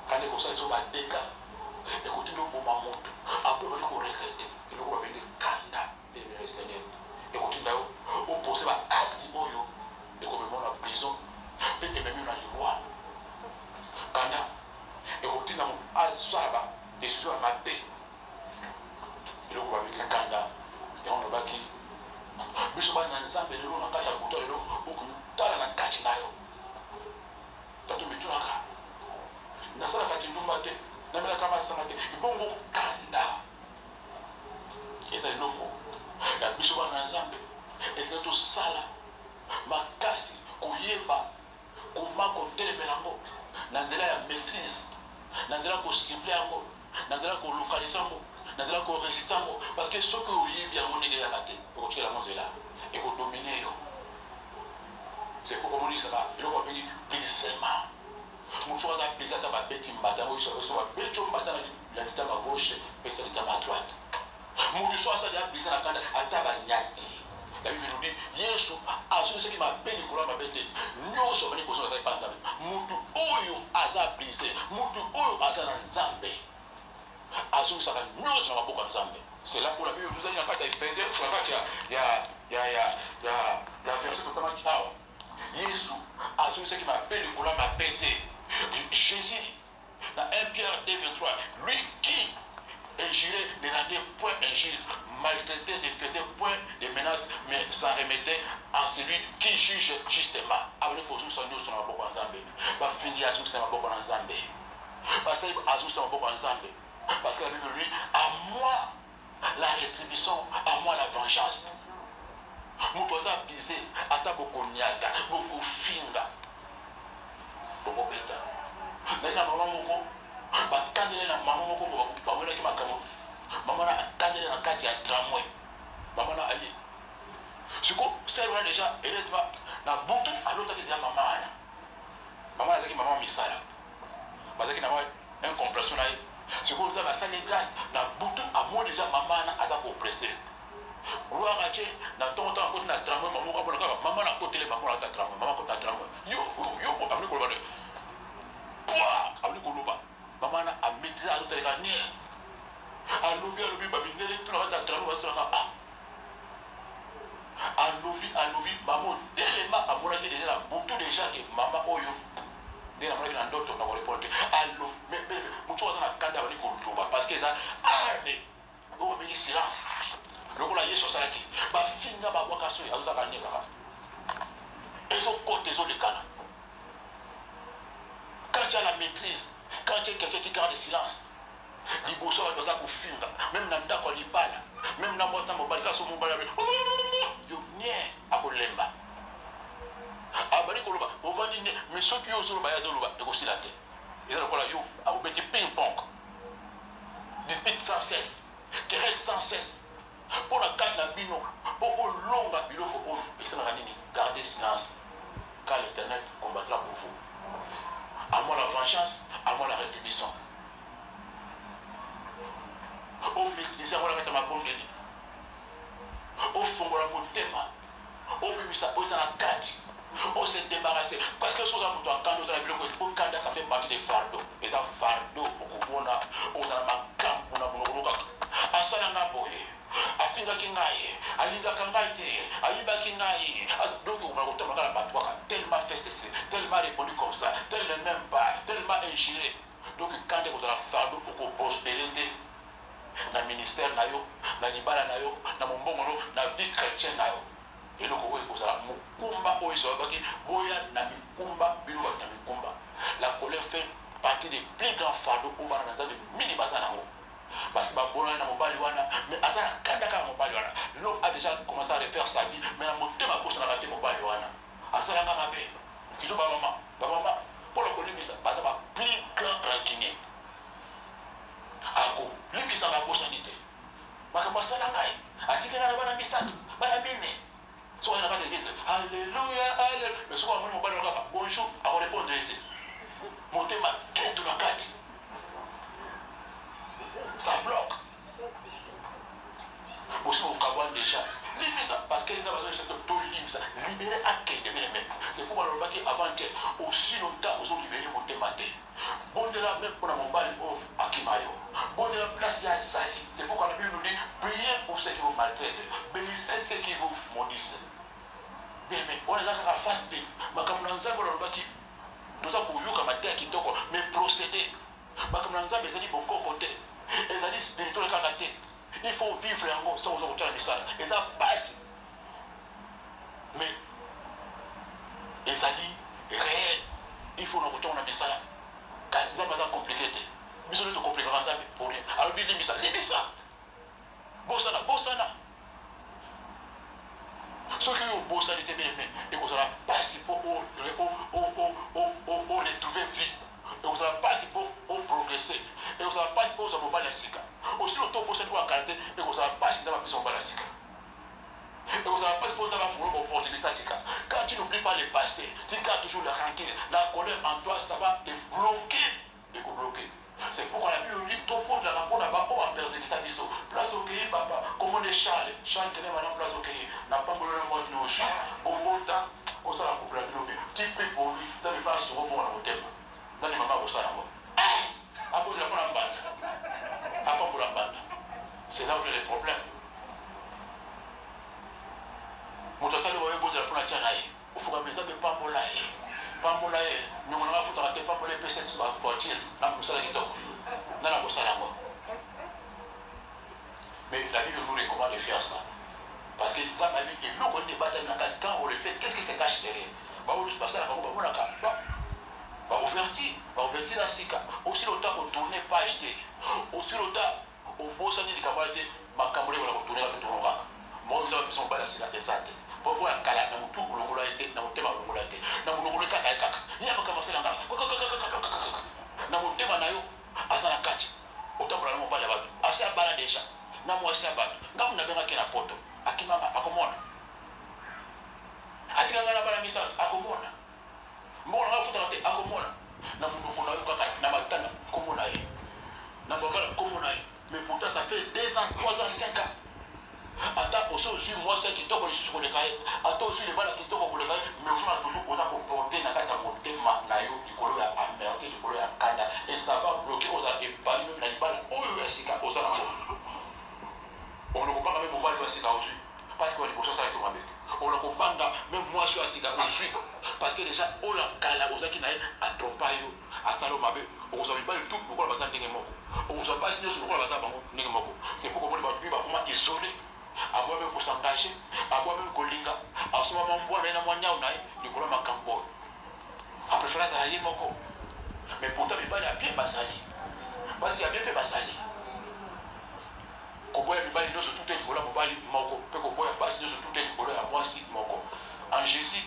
kanda ekosala so badeka ekoti ndoboma moto apre bali koregrete eloko babende kanda emele seigneur ekotinda yo opose baacte oyo ekomema na prison mpe ememi na liloi kanda ekotinda mo azala badesizio ya mabe eloko babenge kanda yango lobaki biso bana na nzambe lelo na kati ya buto lelo okotala na kati na yo tato mitunaka nasalaka kindumba te namelaka masanga te ibongo kanda eza eloko ya biso bana na nzambe esili tosala makasi koyeba koma kotelemela yango na nzela ya maîtrise na nzela kosible yango na nzela kolokalisa yango na nzela koresiste yango parce que soki oyebi yango ndenge eyaka te okotikela yango nzela ekodomine yo c'est pourquoi monisaka eloko babengi brisement motu aza brise ata babeti mbata yango so babeti yo mbata na litama gauche pesa litama à droite motu so asali abrise na kanda ata banyati la bible nous dit yesu asomisaki mabe likolo ya mabe te nyonso bani kozonga epai nzambe motu oyo aza brise motu oyo aza na nzambe azomisaka nyonso na maboko ya nzambe c'est là pour la bible tozali na kati ya efesie na kati ya verset totamaki awa yesu azomisaki mabe likolo ya mabe te jésus dans 1 Pierre 2:23 lui qui injurait ne rendait point injure maltraitait ne faisait point de menaces mais s'en remettait en celui qui juge justement avec kozongisa nyonso na maboko ya nzambe bafingi azongisa na maboko na nzambe basali azongisa na maboko ya nzambe parce que la Bible dit à moi la rétribution à moi la vengeance moto aza bise ata bokoniata bokofinga bokobeta nai na mama moko bakandele na mama moko bawelaki makambo mama na akandele na kati ya tramway mama na aye siko sere wana deja elezi ba na butu alotaki deja mama wana mama azalaki mama misala bazalaki na incompression na ye siko oza basali grâce na butu amo deja mama wana aza kopresse gloire a Dieu na ntongo ntango akoti na tramway mama moko abona kaka mama na kotele bango na ta tramway mama kota tramway yo abuli koloba de abuli koloba mama na amaîtrise azoteleka nie alobi babindeli tuna bata tramway batonaka alobi mama otelema amonaki deja na butu deja ke mama oyo nde namonaki na ndoto na korepondre motu aza na kanda abali koloba parce que eza arme oyo babengi silence lokola yesu asalaki bafinga babwaka soki azozaka nie kaka ezokota ezolekana quand tu as la maîtrise quand tu es quelqu'un qui garde le silence liboso bato baza kofinga même na ndako ya libala même na mota mobali kasi mobali yo nie akolemba abali koloba ovandi ne mais soki yo ozoloba ye azoloba ekosila te eza lokola yo akobeti ping pong dispute sans cesse querelle sans cesse pour la kati na bino po olonga biloko oyo esalaka nini gardez silence car l'éternel combattra pour vous à moi la vengeance, à moi la rétribution. Au maîtriser, à moi la mettre ma bonne gueule. Au fond, on va thème. Au même ça pose la carte. On s'est débarrassé. Parce que sur la moto, quand on a vu le Kanda, ça fait partie des fardeaux. Et dans fardeau, on a ma camp, on a mon roca. À Salanga Boy, à Finga Kingaye, à Liga Kangaite, à Iba Kingaye. Donc, on a retenu la batouaka, tellement festé, tellement répondu comme ça, tellement même pas, tellement ingéré. Donc, quand on a la fardeau, on peut prospérité. Dans le ministère, dans le Libala, dans mon bon, dans la vie chrétienne. Et donc, la colère fait partie des plus grands fardeaux au Banana de mini-bazanango. Parce que mais l'homme a déjà commencé à refaire sa vie, mais la montée m'a posé dans la tête au Baliwana. À ça, la maman, ils ont pas maman, pour le connaître, ça va être plus grand rancunier. Ako, lui qui s'en va pour sanité. Makamasa Langai, a dit qu'il y a un mistak, Banamine. Soit il y a des choses, alléluia, alléluia. Mais soit on va dire bonjour, à répondre. Monter ma tête de la carte. Ça bloque. Aussi au Kawan déjà. Libérer ça, parce que les Amazones sont tous libérés à quel de même. C'est pourquoi on va dire avant que aussi longtemps ils ont libéré monter ma tête. Bon de la même pour la mobile à Kimayo. Bon de la place il y a Zali. C'est pourquoi la Bible nous dit priez pour ceux qui vous maltraitent. Bénissez ceux qui vous maudissent. Bien, mais on est là à face B. Mais comme dans un qui nous avons eu comme un terre qui toque, mais procéder. Mais comme dans un ils ont dit bon côté. Ils ont dit spirituel caractère. Il faut vivre en haut sans vous retirer le message. Et ça passe. Mais ils ont dit réel. Il faut nous retourner le message. Car ça va être compliqué. Mais ça va compliquer pour rien. Alors, il dit ça. Bossana. Ceux qui ont bossé l'été bien aimé, et vous allez participer au retrouver vie. Et vous allez participer au progresser. Et vous allez participer aux amobales à Sika. Aussi le temps pour cette fois à qualité, et vous allez participer à la prison à Sika. Et vous allez participer aux opportunités à Sika. Quand tu n'oublies pas le passé, tu gardes toujours la rancune, la colère en toi, ça va te bloquer. Et vous bloquer. C'est pourquoi la Bible dit ton monde la rapport là-bas, on va persécuter ta mission. Place au pays, papa, comme on est Charles tenait maintenant place au pays. N'a pas voulu le mot de nos jours. Au bon temps, on s'en a coupé la globe. Tu pries pour lui, ça ne passe au bon à mon thème. Dans les mamans, on s'en a coupé. À cause de la bonne bande. À part pour la bande. C'est là où il y a des problèmes. Mon total, vous voyez, vous avez la tchanaï. Il faut que mes amis pas molaï. Pambolaye, nous avons fait un peu de PC sur la voiture, dans le salon qui tombe, dans la salon. Mais la Bible nous recommande de faire ça. Parce que ça m'a dit, et nous, on débat quand on le fait, qu'est-ce qui se cache derrière? On va passer à la on va ouvrir la sika. Aussi longtemps qu'on tourne pas acheter. Aussi longtemps, on bosse à l'île de ma cambrée, on va tourner avec le tournoi. Moi, nous avons pas la sika exacte. Pourquoi la cala n'a tout le monde a été, n'a pas le monde a été, n'a pas le monde a été, il y a commencé à n'a pas le monde à sa carte. Autant pour la mobile à sa balle déjà, n'a pas sa balle, n'a pas la porte, à qui m'a accommodé. À qui la balle mise à commode. Bon, on va foutre à commode. N'a pas n'a pas mais pourtant ça fait 2 ans, 3 ans, 5 ans. Attends, aussi, moi, c'est qui tombe sur les cahiers. Attends, aussi, les balles qui tombent sur les cahiers. Mais on a toujours comporté dans la montée, Nayo, du color à Amérique, du color à Canada. Et ça va bloquer aux épargnes, même les balles, où il y a Sika, aux alentours. On ne comprend pas même pourquoi il y a Sika aussi. Parce qu'on est pour ça avec Mabek. On ne comprend pas, même moi, je suis à Sika aussi. Parce que déjà, on a Kala, aux qui n'aient à Trompayo, à Salomabé. On ne savait pas du tout pourquoi le bazar n'est pas mort. On ne savait pas signé sur pourquoi le bazar n'est pas mort. C'est pourquoi on va comment isoler. À moi-même pour s'engager, à moi-même pour l'inga, à ce moment où on a un moyen de couler ma campagne. À préférence à la moko. Mais pourtant, il n'y a bien basali. Parce qu'il y a bien fait basali. Quand on a bien sur tout un collant, on va moko. Quand on a bien sur tout un collant, à moi aussi moko. En Jésus,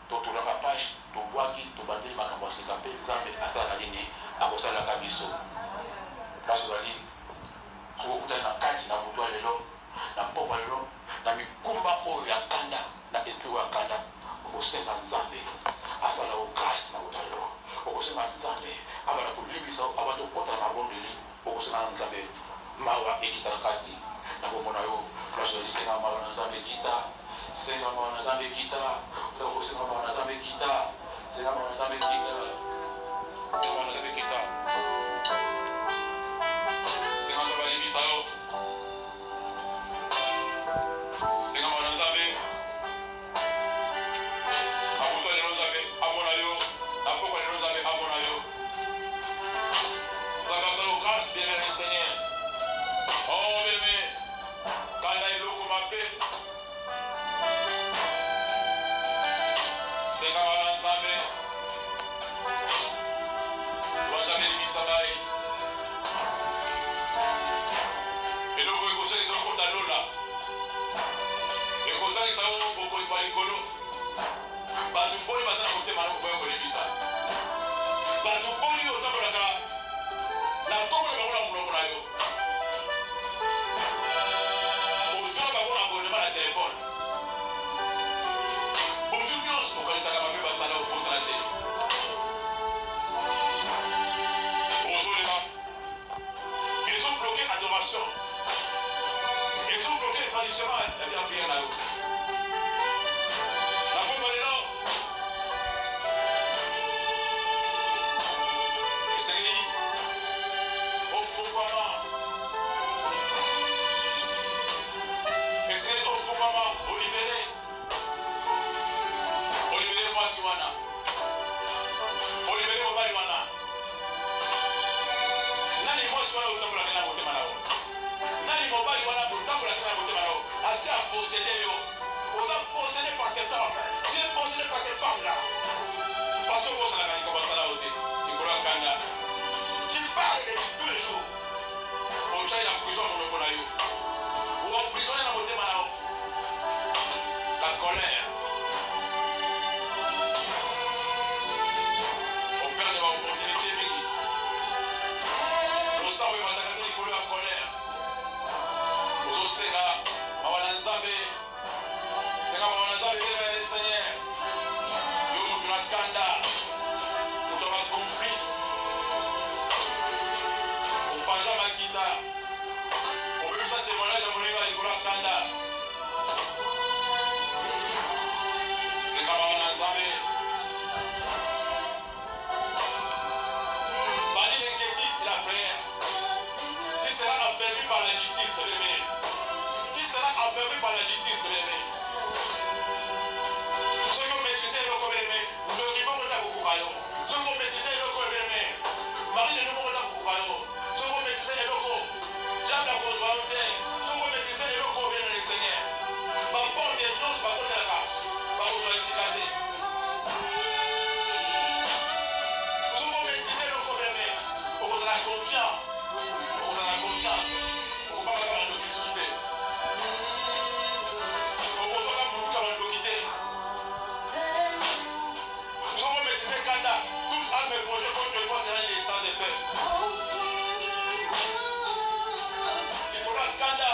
tu as la page, tu vois qui, tu vas dire ma campagne, c'est capé, Zambé, à ça la ligne, à cause de la cabisso. Là, je dois dire, tu vas écouter la carte, dans le doigt de l'eau. Na pomba lelo na mikumba oyo ya kanda na esprit ya kanda okosenga nzambe asala o grâce na utalelo okosenga kita, utakuwa senga mwana zambe kita, senga mwana zambe kita, senga mwana zambe kita. Senga mwana zambe bisao. Senga mwana zambe. Abuto lero zambe amona yo, apoko lero zambe amona yo. Zakasalo grâce bien le Seigneur. Oh bébé, kana iloko mabe. Senga mwana zambe. Wanzambe libisabai. Eloko ekozalisa okota lola. Ekozalisa okozi balikolo. Bato boli bazana motema na koboya kolebisa. Bato boli otambolaka na nkombo na bango na monoko na yo. Ozwa bango na abonema na telefone. Butu nyonso okanisaka mabe bazala opozala te. Ozolema. Ils ont bloqué l'adoration. Ils ont bloqué le traditionnel de la prière là-haut. La bombe est là. Et c'est lui. Au fond, maman. Et c'est au fond, maman. Au libéré. Au libéré, moi, ce qu'on a. Au libéré, au bas, on a. Nani moi, ce qu'on a, au temple, on a, au temple, nani mobali wana botambola te na motema nao assez à posséder yo oza possédé par cet homme tu es possédé par cette femme là parce que vous savez comment ça là ôté Nicolas Kanda tu parles depuis tous les jours au tchai la prison monoko na yo ou emprisonné na motema nao la colère au père de ma opportunité mingi le sang est mataka Nicolas la colère Senga mawana nzambe senga mawana nzambe bila le Seigneur yo mutu na kanda mutu na conflit upanza makita obebisa témoignage ya moninga likolo ya kanda senga mawana nzambe bani l'inquiétude la frère tu seras affaibli par la justice aimé sera affaibli par la justice, bébé. Ceux qui ont maîtrisé le corps, bébé, le qui vont voter pour Kukayo. Ceux qui ont maîtrisé le corps, bébé, Marie ne nous vote pour Kukayo. Ceux qui ont maîtrisé le corps, Jacques la Consoante. Ceux qui ont maîtrisé le corps, bien le Seigneur. Ma porte est non, c'est pas contre la casse. Pas pour soi ici, regardez. Ceux qui ont maîtrisé le corps, bébé, pour qu'on ait la confiance. Pour qu'on ait la confiance. Pour qu'on ait la confiance. Toute arme forgée contre toi sera une sans effet. Nicolas Kanda,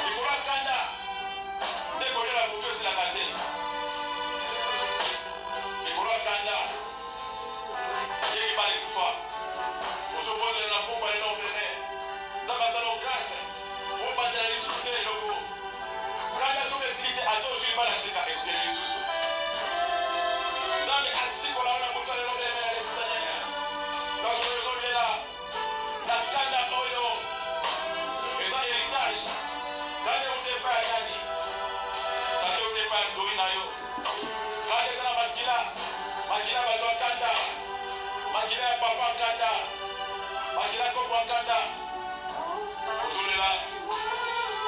Nicolas Kanda, Nicolas la bouffée c'est la gâtée. Nicolas Kanda, il va les pouvoir. On se pose de la pompe à l'énorme bébé. Ça va ça nos grâces. On va te la discuter le coup. Kanda soke silite ato zui bala seka ekutele lisusu. Zambi asiko la ona kutale lo beme ya Seigneur. Parce que nous sommes là. La Kanda oyo. Eza héritage. Kanda ute pa yani. Kanda ute pa ndoi na yo. Kanda eza na makila. Makila bato Kanda. Makila ya papa Kanda. Makila kopo Kanda. Ozole la.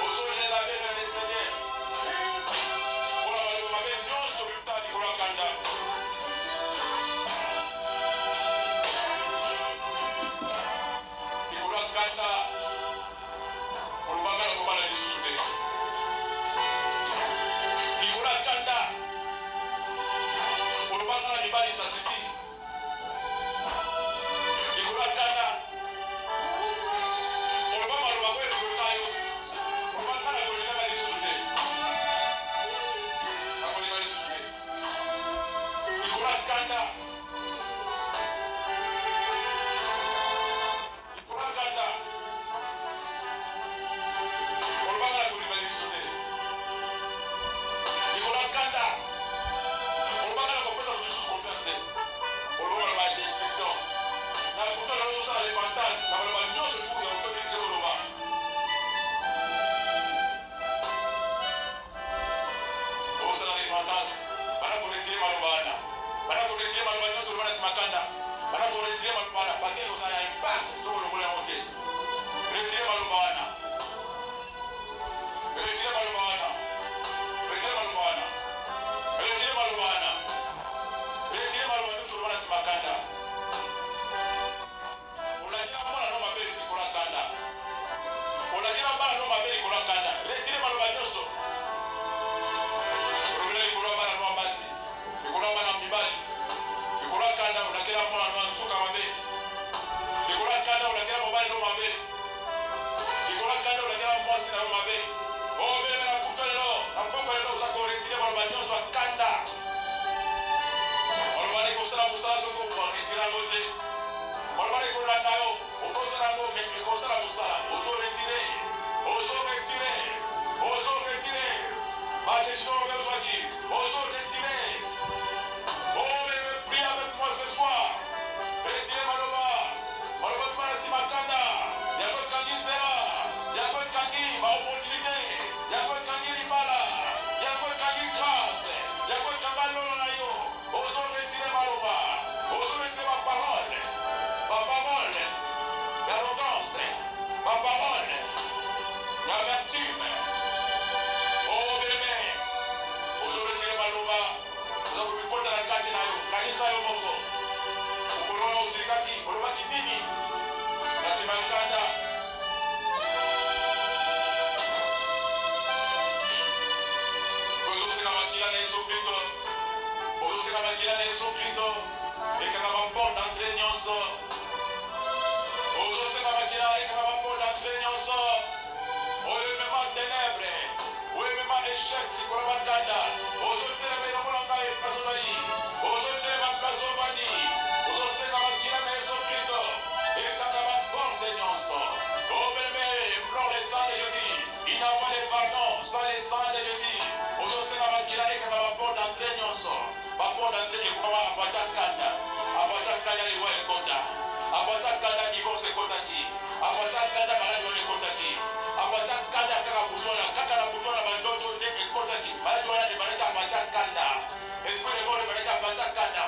Ozole la beme ya Seigneur. retirer Malubana parce que vous avez un impact sur le volet monté. Retirez Malubana. Retirez Malubana. Retirez Malubana. Retirez Malubana. Retirez Malubana sur le Simakanda. On a dit à moi, non, ma belle, Nicolas Kanda. On a dit à moi, non, ma belle, Nicolas Kanda. Retirez Malubana. Revenez Nicolas Bana, non, Bassi. Nicolas Bana, Mibali. Nicolas Kanda, on a dit à moi, non, Souka, ma belle. Nicolas Kanda, on a dit à moi, non, ma belle. Nicolas Kanda, on a dit à moi, c'est ma belle. Oh, mais la puta de l'eau, la pompe de l'eau, vous avez retiré Malubana, soit Kanda. On va aller comme ça, la moussa, on va retirer la beauté. On va aller comme la nayo, on va se la beauté, mais comme ça, la moussa, on va retirer. On va retirer. On va retirer. Ma décision, on va retirer. On va retirer. Oh, mais priez avec moi ce soir. Retirez Maloba. Maloba, tu vas la Simakanda. Il y a un Kangi Zera. Il y a un Kangi, ma opportunité. Il y a un Kangi Libala. Il y a un Kangi Grasse. Il y a un Kangalo Nayo. On va retirer Maloba. On va retirer ma parole. Ma parole. L'arrogance. Ma parole. L'amertume. Oh, bébé. On va retirer Maloba. Vous avez compté la cache nayo. Kanisa yo moko. Ukolona usirikaki. Olobaki nini. Na Simakanda. Ozoseka makila na Yesu Kristo. Ozoseka makila na Yesu Kristo. Ekaka baport d'entrée nyonso. Ozoseka makila ekaka baport d'entrée nyonso. Oyo mema ténèbre. Oyo mema échec likolo bakanda. Ozotelema elongo na ngai place ozali. Ozotelema place ovandi. Ozoseka makila na Yesu Kristo. Ekaka baport nyonso. Oh bien-aimé, implore le sang de Jésus. Il n'a pas de pardon sans le sang de Jésus. Ozoseka makila ekaka baport d'entrée nyonso. Baport d'entrée ekokama apata kanda. Apata kanda liwa ekota. Apata kanda divorce ekotaki. Apata kanda maladi ekotaki. Apata kanda kaka buzona. Kaka na buzona bandoto ndenge ekotaki. Maladi wana ebaleka apata kanda. Esprit de mort ebaleka apata kanda.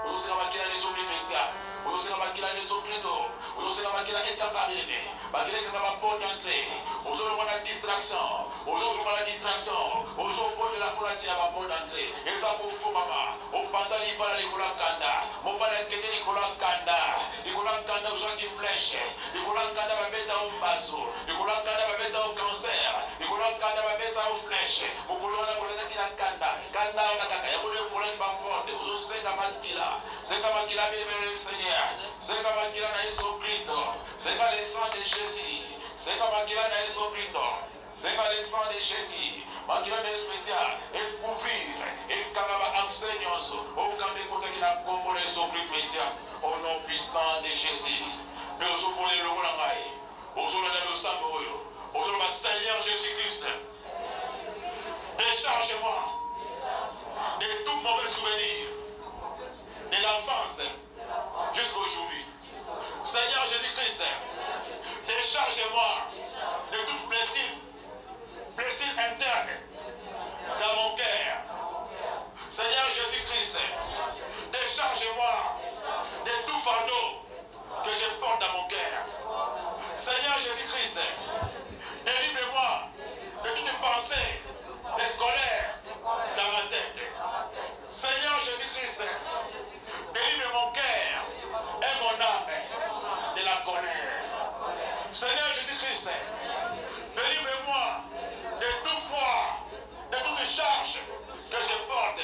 Ozoseka makila na Yesu Kristo. Ozoseka makila na Yesu Kristo. Ozoseka makila etanga bene. Bakila ekaka baport d'entrée. Ozolonga na distraction. Ozolonga na distraction. Ozobondela kola tina baport d'entrée. Eza kofungama. Opanza libala likola kanda. Mobala ekende likola kanda. Likola kanda ozwaki flèche. Likola kanda babeta o mbaso. Likola kanda babeta o cancer. Likola kanda babeta o flèche. Mokolona kolekaki na kanda. Kanda ona kaka yakole folaki baporte. Ozosenga makila. Senga makila bébé le Seigneur. Senga makila na Yesu Kristo. Senga le sang de Jésus. Senga makila na Yesu Kristo. Senga le sang de Jésus. Makila na spécial. Et couvrir. Et kangaba accès nyonso. Okande kotaki na kombo na Yesu Kristo Messia. Au nom puissant de Jésus. Mais ozopone longo na ngai. Ozolanda le sang oyo. Ozoloba Seigneur Jésus-Christ. Décharge-moi de tout mauvais souvenir de l'enfance jusqu'aujourd'hui. Seigneur Jésus-Christ, décharge-moi de toute blessure interne dans mon cœur. Seigneur Jésus-Christ, décharge-moi de tout fardeau que je porte dans mon cœur. Seigneur Jésus-Christ, délivre-moi de toute pensée de colère dans ma tête. Seigneur Jésus-Christ, délivre mon cœur et mon âme de la colère. Seigneur Jésus-Christ, délivre-moi de tout poids, de toute charge que je porte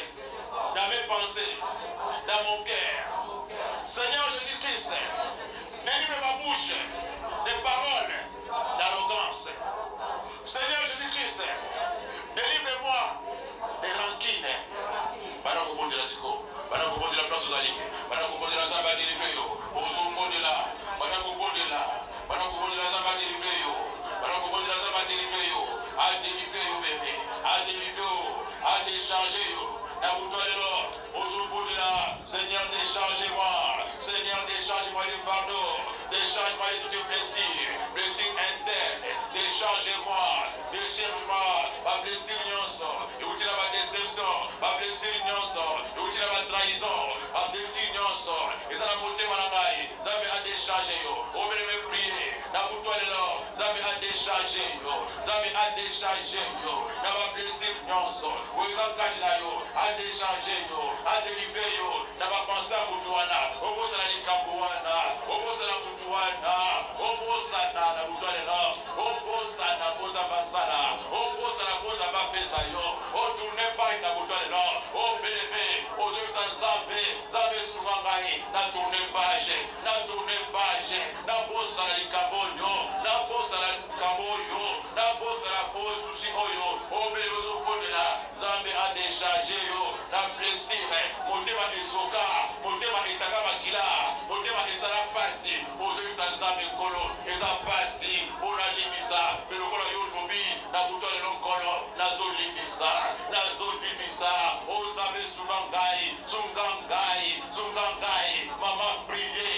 dans mes pensées, dans mon cœur. Seigneur Jésus-Christ, délivre ma bouche des paroles d'arrogance. Seigneur Jésus-Christ, délivre-moi des rancines. Banako bonde la siko, banako bonde la place aux alliés, banako bonde la zamba délivre yo, ozo bonde la, banako bonde la, banako bonde la zamba délivre yo, banako bonde la zamba délivre yo, à délivrer yo bébé, à délivrer yo, à décharger yo. Seigneur, déchargez-moi. Seigneur, déchargez-moi du fardeau. Décharge-moi de toutes les blessures interne. Déchargez-moi. Décharge-moi. blessure nyonso euti na badeception bablessure nyonso euti na batrahison babdeti nyonso eza na motema na ngai nzambe adécharge yo obeleme prier na butu lelo nzambe adécharge yo nzambe adécharge yo na bablessure nyonso oyo eza kati na yo adécharge yo adélivre yo na bapense ya mutu wana obosana likambo wana obosana mutu wana obosana na butu lelo obosana mpoza basala obosana mpoza bapesa yo otourne pai na butu lelo obeleme ozobisa nzambe nzambe esunga ngai na tourne page nabosana likambo oyo nabosana likambo oyo nabosana bosusi oyo obeleme ozokondela nzambe adécharge yo na blessure motema ezoka motema etaka makila motema esala pasi ozobisa nzambe nkolo eza pasi mpona limisa mpe lokola yo lobi na buto lelo nkolo nazolimisa ozambe sunga ngai mama priye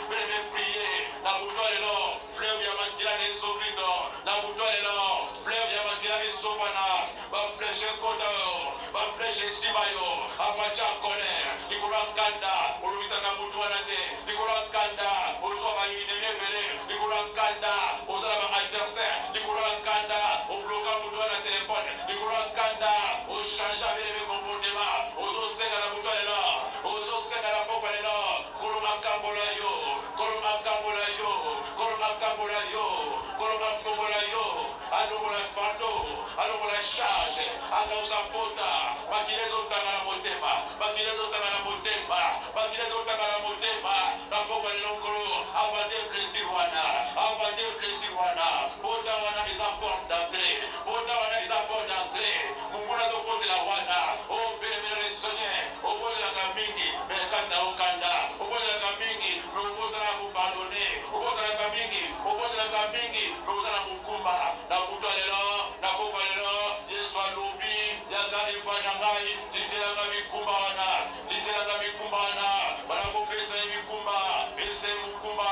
beleme priye na buto lelo fleuve ya makila na esokristo na buto lelo fleuve ya makila esopana bafleshe kota yo bafleshe nsima yo apatia colère likolo ya kanda olobisaka mutu wana te likolo ya kanda ozwa bayinemi ebele likolo ya kanda oza na baadversaire likolo ya kanda obloka mutu wana telefone likolo ya kanda ochange abeleme comportement ozosenga na mutu alela ozosenga na poko lelo kolo makambola yo kolo mafongola yo alongola fardo alongola charge akausa pota makila ezotanga na motema na poko lelo nkolo abande blessure wana pota wana eza porte d'entrée munguna azokotela wana obelemela lesonnier obondelaka mingi mekata okanda obondelaka mingi nokosana kopardone obondelaka mingi nokosana mokumba na butu lelo na poko lelo yesu alobi yaka epai na ngai tindelanga mikumba wana banakopesa ye mikumba ese mokumba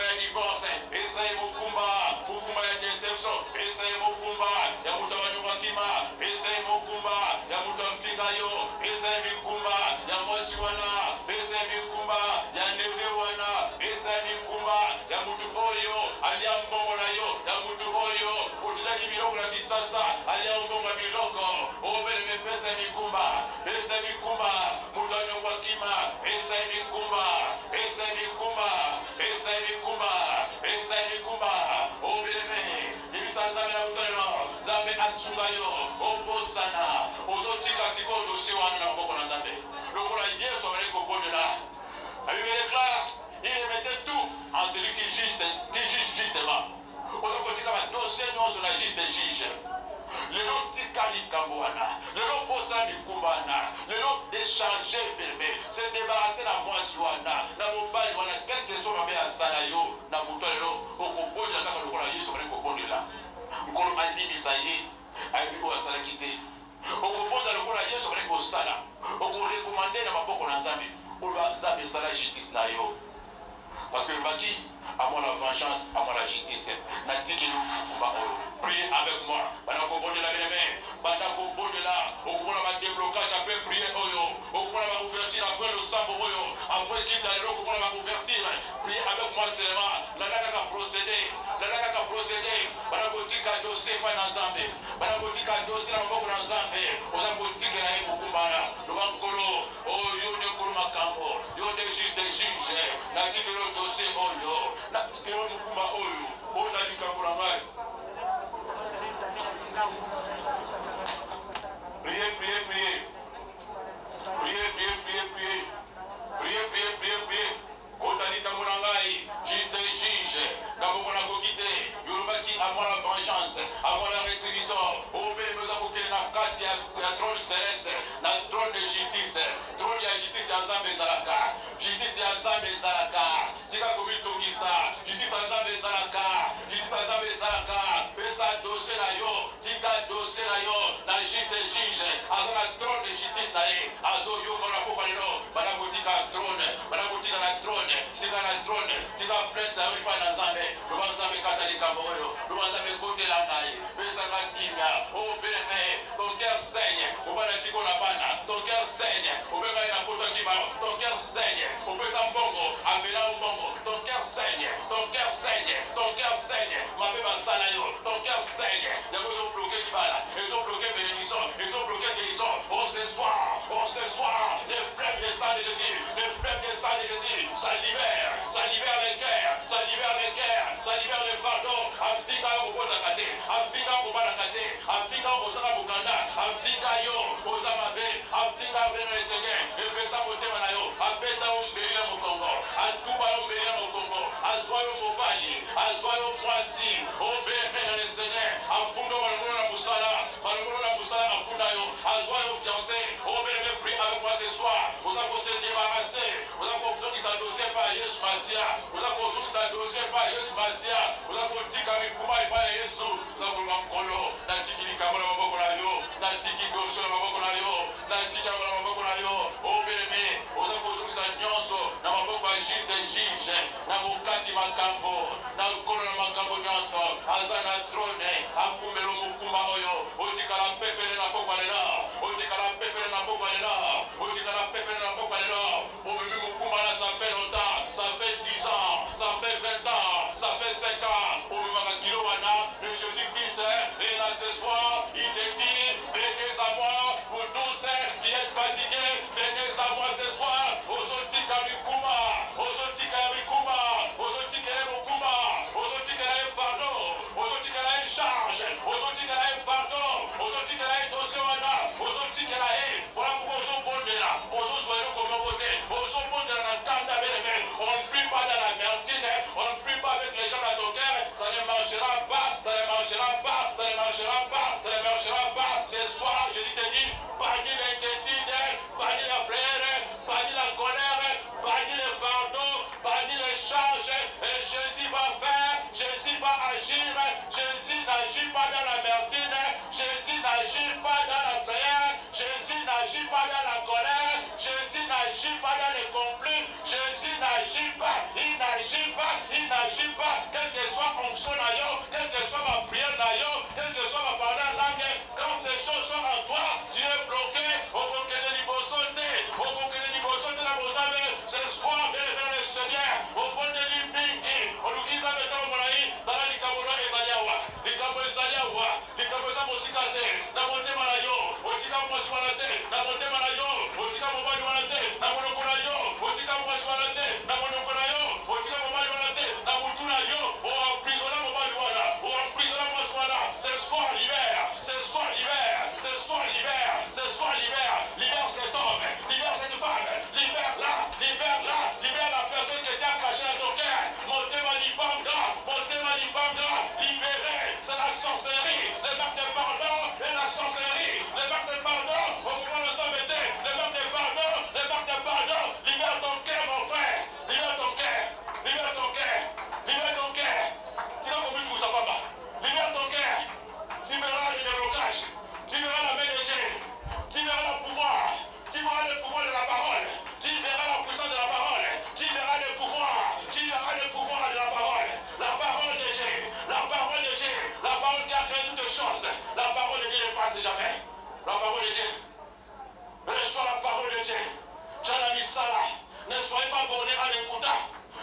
ya divorce esa ye mokumba ya deception esa ye mokumba ya moto abanyokakima esa ye mokumba ya moto afinga yo esa ye mikumba ya mwasi wana esa ye mikumba ya neve wana esa ye mikumba ya motu oyo alia mbongo na yo ya motu oyo otilaki biloko na kisasa alia mbongo ya biloko obeleme pesa ye mikumba moto anyokwakima esa ye mikumba obeleme yebisa nzambe na butalelo nzambe asunga yo obosana ozotika sikoyo dosie wana na maboko na nzambe lokola yesu abali kobondela la Bible déclare il remettait tout en celui qui juge justement ozokotika badosie nyonso na juge de juge lelo tika likambo wana lelo bosana mikumba wana lelo décharge beleme se débarrasser na mwasi wana na mobali wana quelque chose mabe asala yo na buto lelo okobondela kaka lokola yesu abali kobondela nkolo andimisa ye ayebi oyo asalaki te okobondela lokola yesu abali kosala okorekomande na maboko na nzambe oloba nzambe esala justice na yo parce que baki à moi la vengeance, à moi la justice. Na tikelu kumba oyo. Priez avec moi. Bana ko bonde la bien-aimé. Bana ko bonde la. Okubona ba déblocage après prier oyo. Okubona ba ouverture après le sambo oyo. Après qu'il d'aller okubona ba ouverture. Priez avec moi seulement. La ka procéder. Bana ko tika dossier pa na Nzambe. Bana ko tika dossier na maboko na Nzambe. Oza ko tika na ye mukumbana. Loba nkolo oyo ne kolo makambo. Yo ne juge. Na tikelu dossier oyo. Na kero mukumba oyo oza likambo na ngai priez ota likambo na ngai juste juge kaboko na koki te yolobaki à moi la vengeance à moi la rétribution obele oza kokende na kati ya trône céleste na trône de justice trône ya justice ya Nzambe ezalaka tika komitungisa justice ya Nzambe ezalaka pesa dossier na yo tika dossier na yo na juste juge aza na trône de justice na ye azoyoka na poko lelo banakotika trône banakotika na trône tika plainte na yo epai na Nzambe loba Nzambe kata likambo oyo loba Nzambe kotela ngai Oh bénémoine, ton cœur saigne. Ton cœur saigne. Ton cœur saigne. Ton cœur saigne. Ton cœur saigne. Ton cœur saigne. Ton cœur saigne. Ils ont bloqué Kibala. Ils ont bloqué bénédiction. Ils ont bloqué guérison. Oh ce soir, les flèches du sang de Jésus. Les flèches du sang de Jésus. Ça libère les cœurs. Ça libère les cœurs. Ça libère les fardeaux. Afrika au Botakate. Afrika au Barakate. Afrika au Bukanda. Afrika yo. Ozamabe. Afrika au Benesege. Et Pesa Motemanayo. Apeta au Mbélé au Congo. Atuba au Mbélé au Congo. Azoyo Mobali. Azoyo Mwasi. Au Béné dans le Seigneur. Afundo Malmono na Musala. Malmono na Musala Afundayo. Azoyo fiancé. Au Béné prie avec moi ce soir. Vous avez se débarrasser. Vous avez besoin de s'adosser par Yesu Masia. Vous avez besoin de s'adosser par Yesu Masia. Vous avez besoin de Kamikuma et par Yesu. Vous avez besoin de Kolo. Natiki Kamala Mabokolayo. Natiki Gosho Mabokolayo. Natiki Kamala Mabokolayo. Au Béné. Vous avez besoin de s'adosser. Na maboko ya juge. Na mukati makambo. Na ukolo na makambo nyonso. Azana trone. Akumbelo mukuma oyo. Otikala pepele na pokwalela. Otikala pepele na pokwalela. Otikala pepele na pokwalela. Obimi mukuma na ça fait longtemps. Ça fait 10 ans. Ça fait 20 ans. Ça fait 5 ans. Obimi makakilo wana. Le Jésus-Christ est là ce soir. Il te dit, venez à moi. Vous tous qui êtes fatigués. Venez à moi ce soir. Ozotika mikuma. Ozotika mikuma. Ozotika mukuma. Ozotika fardeau. Ozotika charge. Ozotika fardeau. Ozotika dossier wana. Ozotika voilà pourquoi on s'oppondera. On s'oppondera comme on côté. On s'oppondera dans le temps d'Abélémé. On ne prie pas dans la mertine. On ne prie pas avec les gens dans ton cœur. Ça ne marchera pas. Ça ne marchera pas. Ça ne marchera pas. Ça ne marchera pas. Ce soir, Jésus te dit, bannis l'inquiétude, bannis la frayeur, bannis la colère, bannis les fardeaux, bannis les charges. Et Jésus va faire. Jésus va agir. Jésus n'agit pas dans la mertine. Jésus n'agit pas dans la frayeur. Jésus n'agit pas dans la colère. Jésus n'agit pas dans les conflits. Jésus n'agit pas. Il n'agit pas. Il n'agit pas. Quel que soit onction nayo, quel que soit ma prière nayo, quel que soit ma parole en langue, quand ces choses sont en toi, tu es bloqué. Au conquête de l'ibosonte. Au conquête de l'ibosonte dans vos âmes. Ce soir, bien le Seigneur. Au bon de l'imbingi. Au lukiza meta morai. Dans la likamura ezaliawa. Likamura ezaliawa. Likamura mosikate. Na monte marayo. Otika mwaswanate. Na monte marayo. Otika mobali wanate. Na monokona yo. Otika mwaswanate. Na monokona yo. Otika mobali wanate. Na mutuna yo. O emprisonna mobali wana. O emprisonna mwaswana. Ce soir libère. Ce soir libère. Ce soir libère. Ce soir libère. Libère cet homme. Libère cette femme. Libère-la. Libère-la. Libère la personne qui t'a caché dans ton cœur. Montez-moi l'ibanga. Montez-moi l'ibanga. Libéré. C'est la sorcellerie. Le marque de pardon. Et la sorcellerie. Le marque de pardon. Au moment où nous sommes été. Le marque de pardon. Le marque de pardon. Libère ton cœur, mon frère. Libère ton cœur. Libère ton cœur. Libère ton cœur. Tu n'as compris tout ça, papa. Libère ton cœur. Tu verras les déblocages. Tu verras la main de Dieu. Tu verras le pouvoir. Tu verras le pouvoir de la parole. Tu verras la puissance de la parole. Tu verras le pouvoir. Tu verras le pouvoir de la parole. La parole de Dieu. La parole de Dieu. La parole qui a fait toutes choses. La parole de Dieu ne passe jamais. La parole de Dieu. Reçois la parole de Dieu. Janami Sala. Ne soyez pas bornés à l'écouta.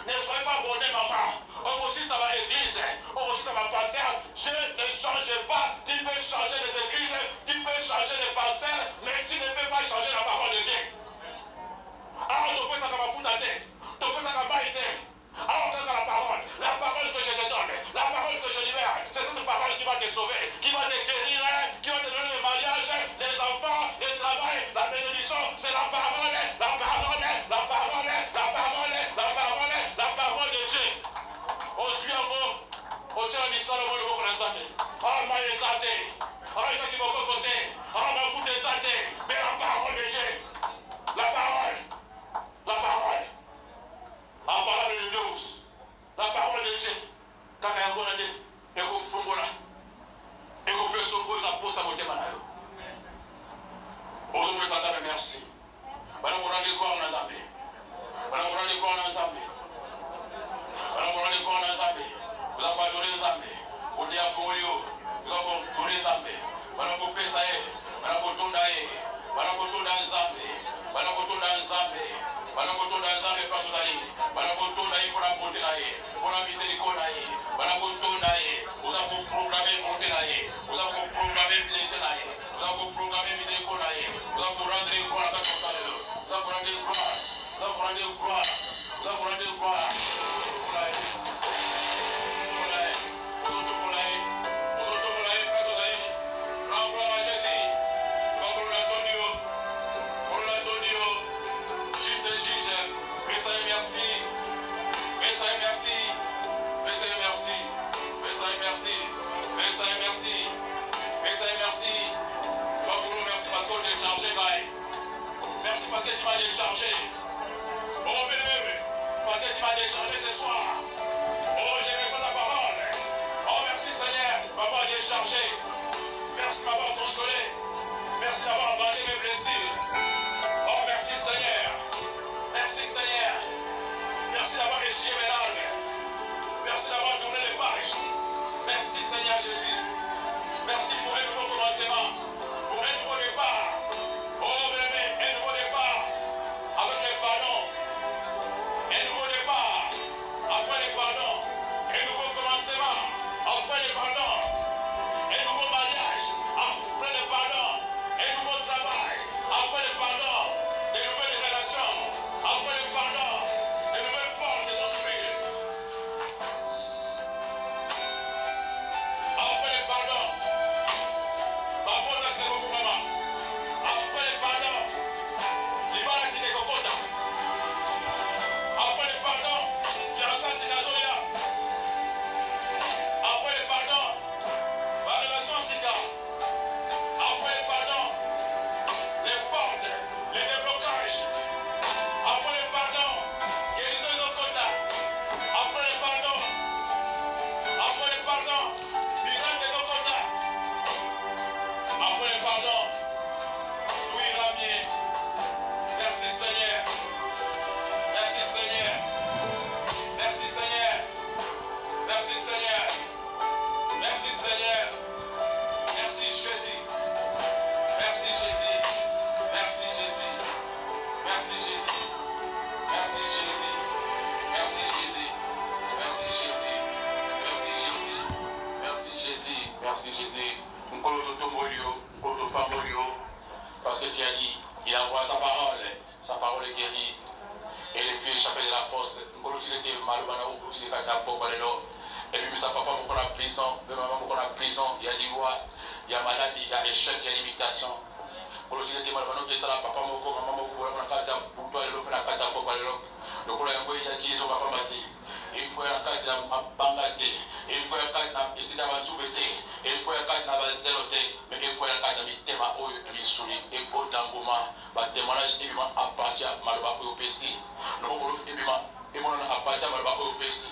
Ne soyez pas bornés, maman. On aussi ça va église. On aussi ça va passer. Dieu ne change pas. Tu peux changer les églises. Tu peux changer les parcelles. Mais tu ne peux pas changer la parole de Dieu. Alors, tu peux ça va foutre à terre. Tu peux ça va pas aider. Alors, la parole que je te donne, la parole que je libère, c'est cette parole qui va te sauver, qui va te guérir, qui va te donner le mariage, les enfants, le travail, la bénédiction. C'est la parole, la parole, la parole, la parole, la parole, la parole de Dieu. On suit en vous. On tient la mission de vous pour les amis. On m'a exalté. On m'a dit mon côté. On m'a foutu exalté. Mais la parole de Dieu. La parole. La parole. La parole de Dieu. La parole de Dieu. Quand il y a un bon année, il y a un fongola. Et qu'on peut s'opposer à pour saboter Manayo. Aujourd'hui, ça t'a merci. Madame, vous rendez quoi en Zambie? Madame, vous rendez quoi en Zambie? Madame, vous rendez quoi en Zambie? Vous avez adoré Zambie. Vous dites à Folio. Vous avez merci. Merci parce qu'on est chargé, Baï. Merci parce que tu m'as déchargé. Oh, bébé, parce que tu m'as déchargé ce soir. Oh, j'ai besoin de ta parole. Oh, merci Seigneur de m'avoir déchargé. Merci de m'avoir consolé. Merci d'avoir abandonné mes blessures. Oh, merci Seigneur. Merci Seigneur. Merci d'avoir essuyé mes larmes. Merci d'avoir tourné les pages. Merci Seigneur Jésus. Merci pour un nouveau commencement. Pour un nouveau départ. Oh bébé, un nouveau départ. Avec les pardons. Un nouveau départ. Après les pardons. Un nouveau commencement. Après les pardons. Un nouveau mariage. Après les pardons. Un nouveau travail. Après les pardons. Des nouvelles relations. Après les pardons. Des nouvelles portes de notre vie. Après les pardons. Après les pardons, les balles c'est des cocotas. Après les pardons, fiançailles c'est la Zoya. Après les pardons, la relation c'est là. Après les pardons, les portes, les déblocages. Après les pardons, guérison des cocotas. Après les pardons, miracle des cocotas. Après les pardons. Merci Seigneur. Merci Seigneur. Merci Seigneur. Merci Seigneur. Merci Seigneur. Merci Jésus. Merci Jésus. Merci Jésus. Merci Jésus. Merci Jésus. Merci Jésus. Merci Jésus. Merci Jésus. Merci Jésus. Merci Jésus. Parce que tu as dit, il envoie sa parole est guérie, et les filles échappent de la force. Nous était mal, et puis, ça papa, mon la prison, maman, mon la prison, il y a des lois, il y a maladie, il y a échec, il y a limitation. Pour était mal, il y a papa, mon maman, mon cata, pour toi, le cata, pour le coup, il y a qui sont pas battus. Il faut un cas de bangate, il faut un cas de essayer d'avoir tout bêté, il faut un cas d'avoir zéroté, mais il faut un cas de thème à eau et souli, et autant pour moi, le témoignage évidemment à partir de Malba au PC. Nous avons évidemment à partir de Malba au PC.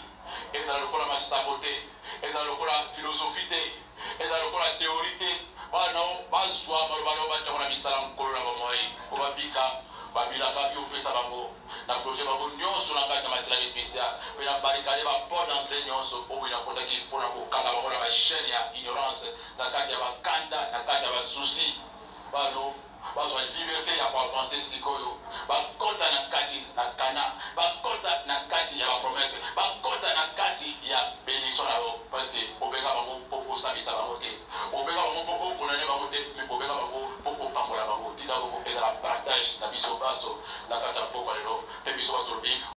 Et dans le coup, la saboté, et dans le coup, la philosophie, et dans le coup, la théorie, non, pas soit Malba, on a mis ça en colonne à moi, on va bika. Babilaka yo pesa bango na projet bango nyonso na kati ya matériel spécial pe na barricade ba porte d'entrée nyonso oyo na kota ki pona ko kanga bango na ba chaîne ya ignorance na kati ya bakanda na kati ya ba souci bano bazwa liberté ya ko avancer sikoyo bakota na kati na kana bakota na kati ya ba promesse bakota na kati ya bénédiction na yo parce que obeka bango popo sabisa bango te obeka bango popo konane bango te mais obeka bango popo pambola bango tika ko ezala partage na biso baso na kata poko lelo pe biso baso lobi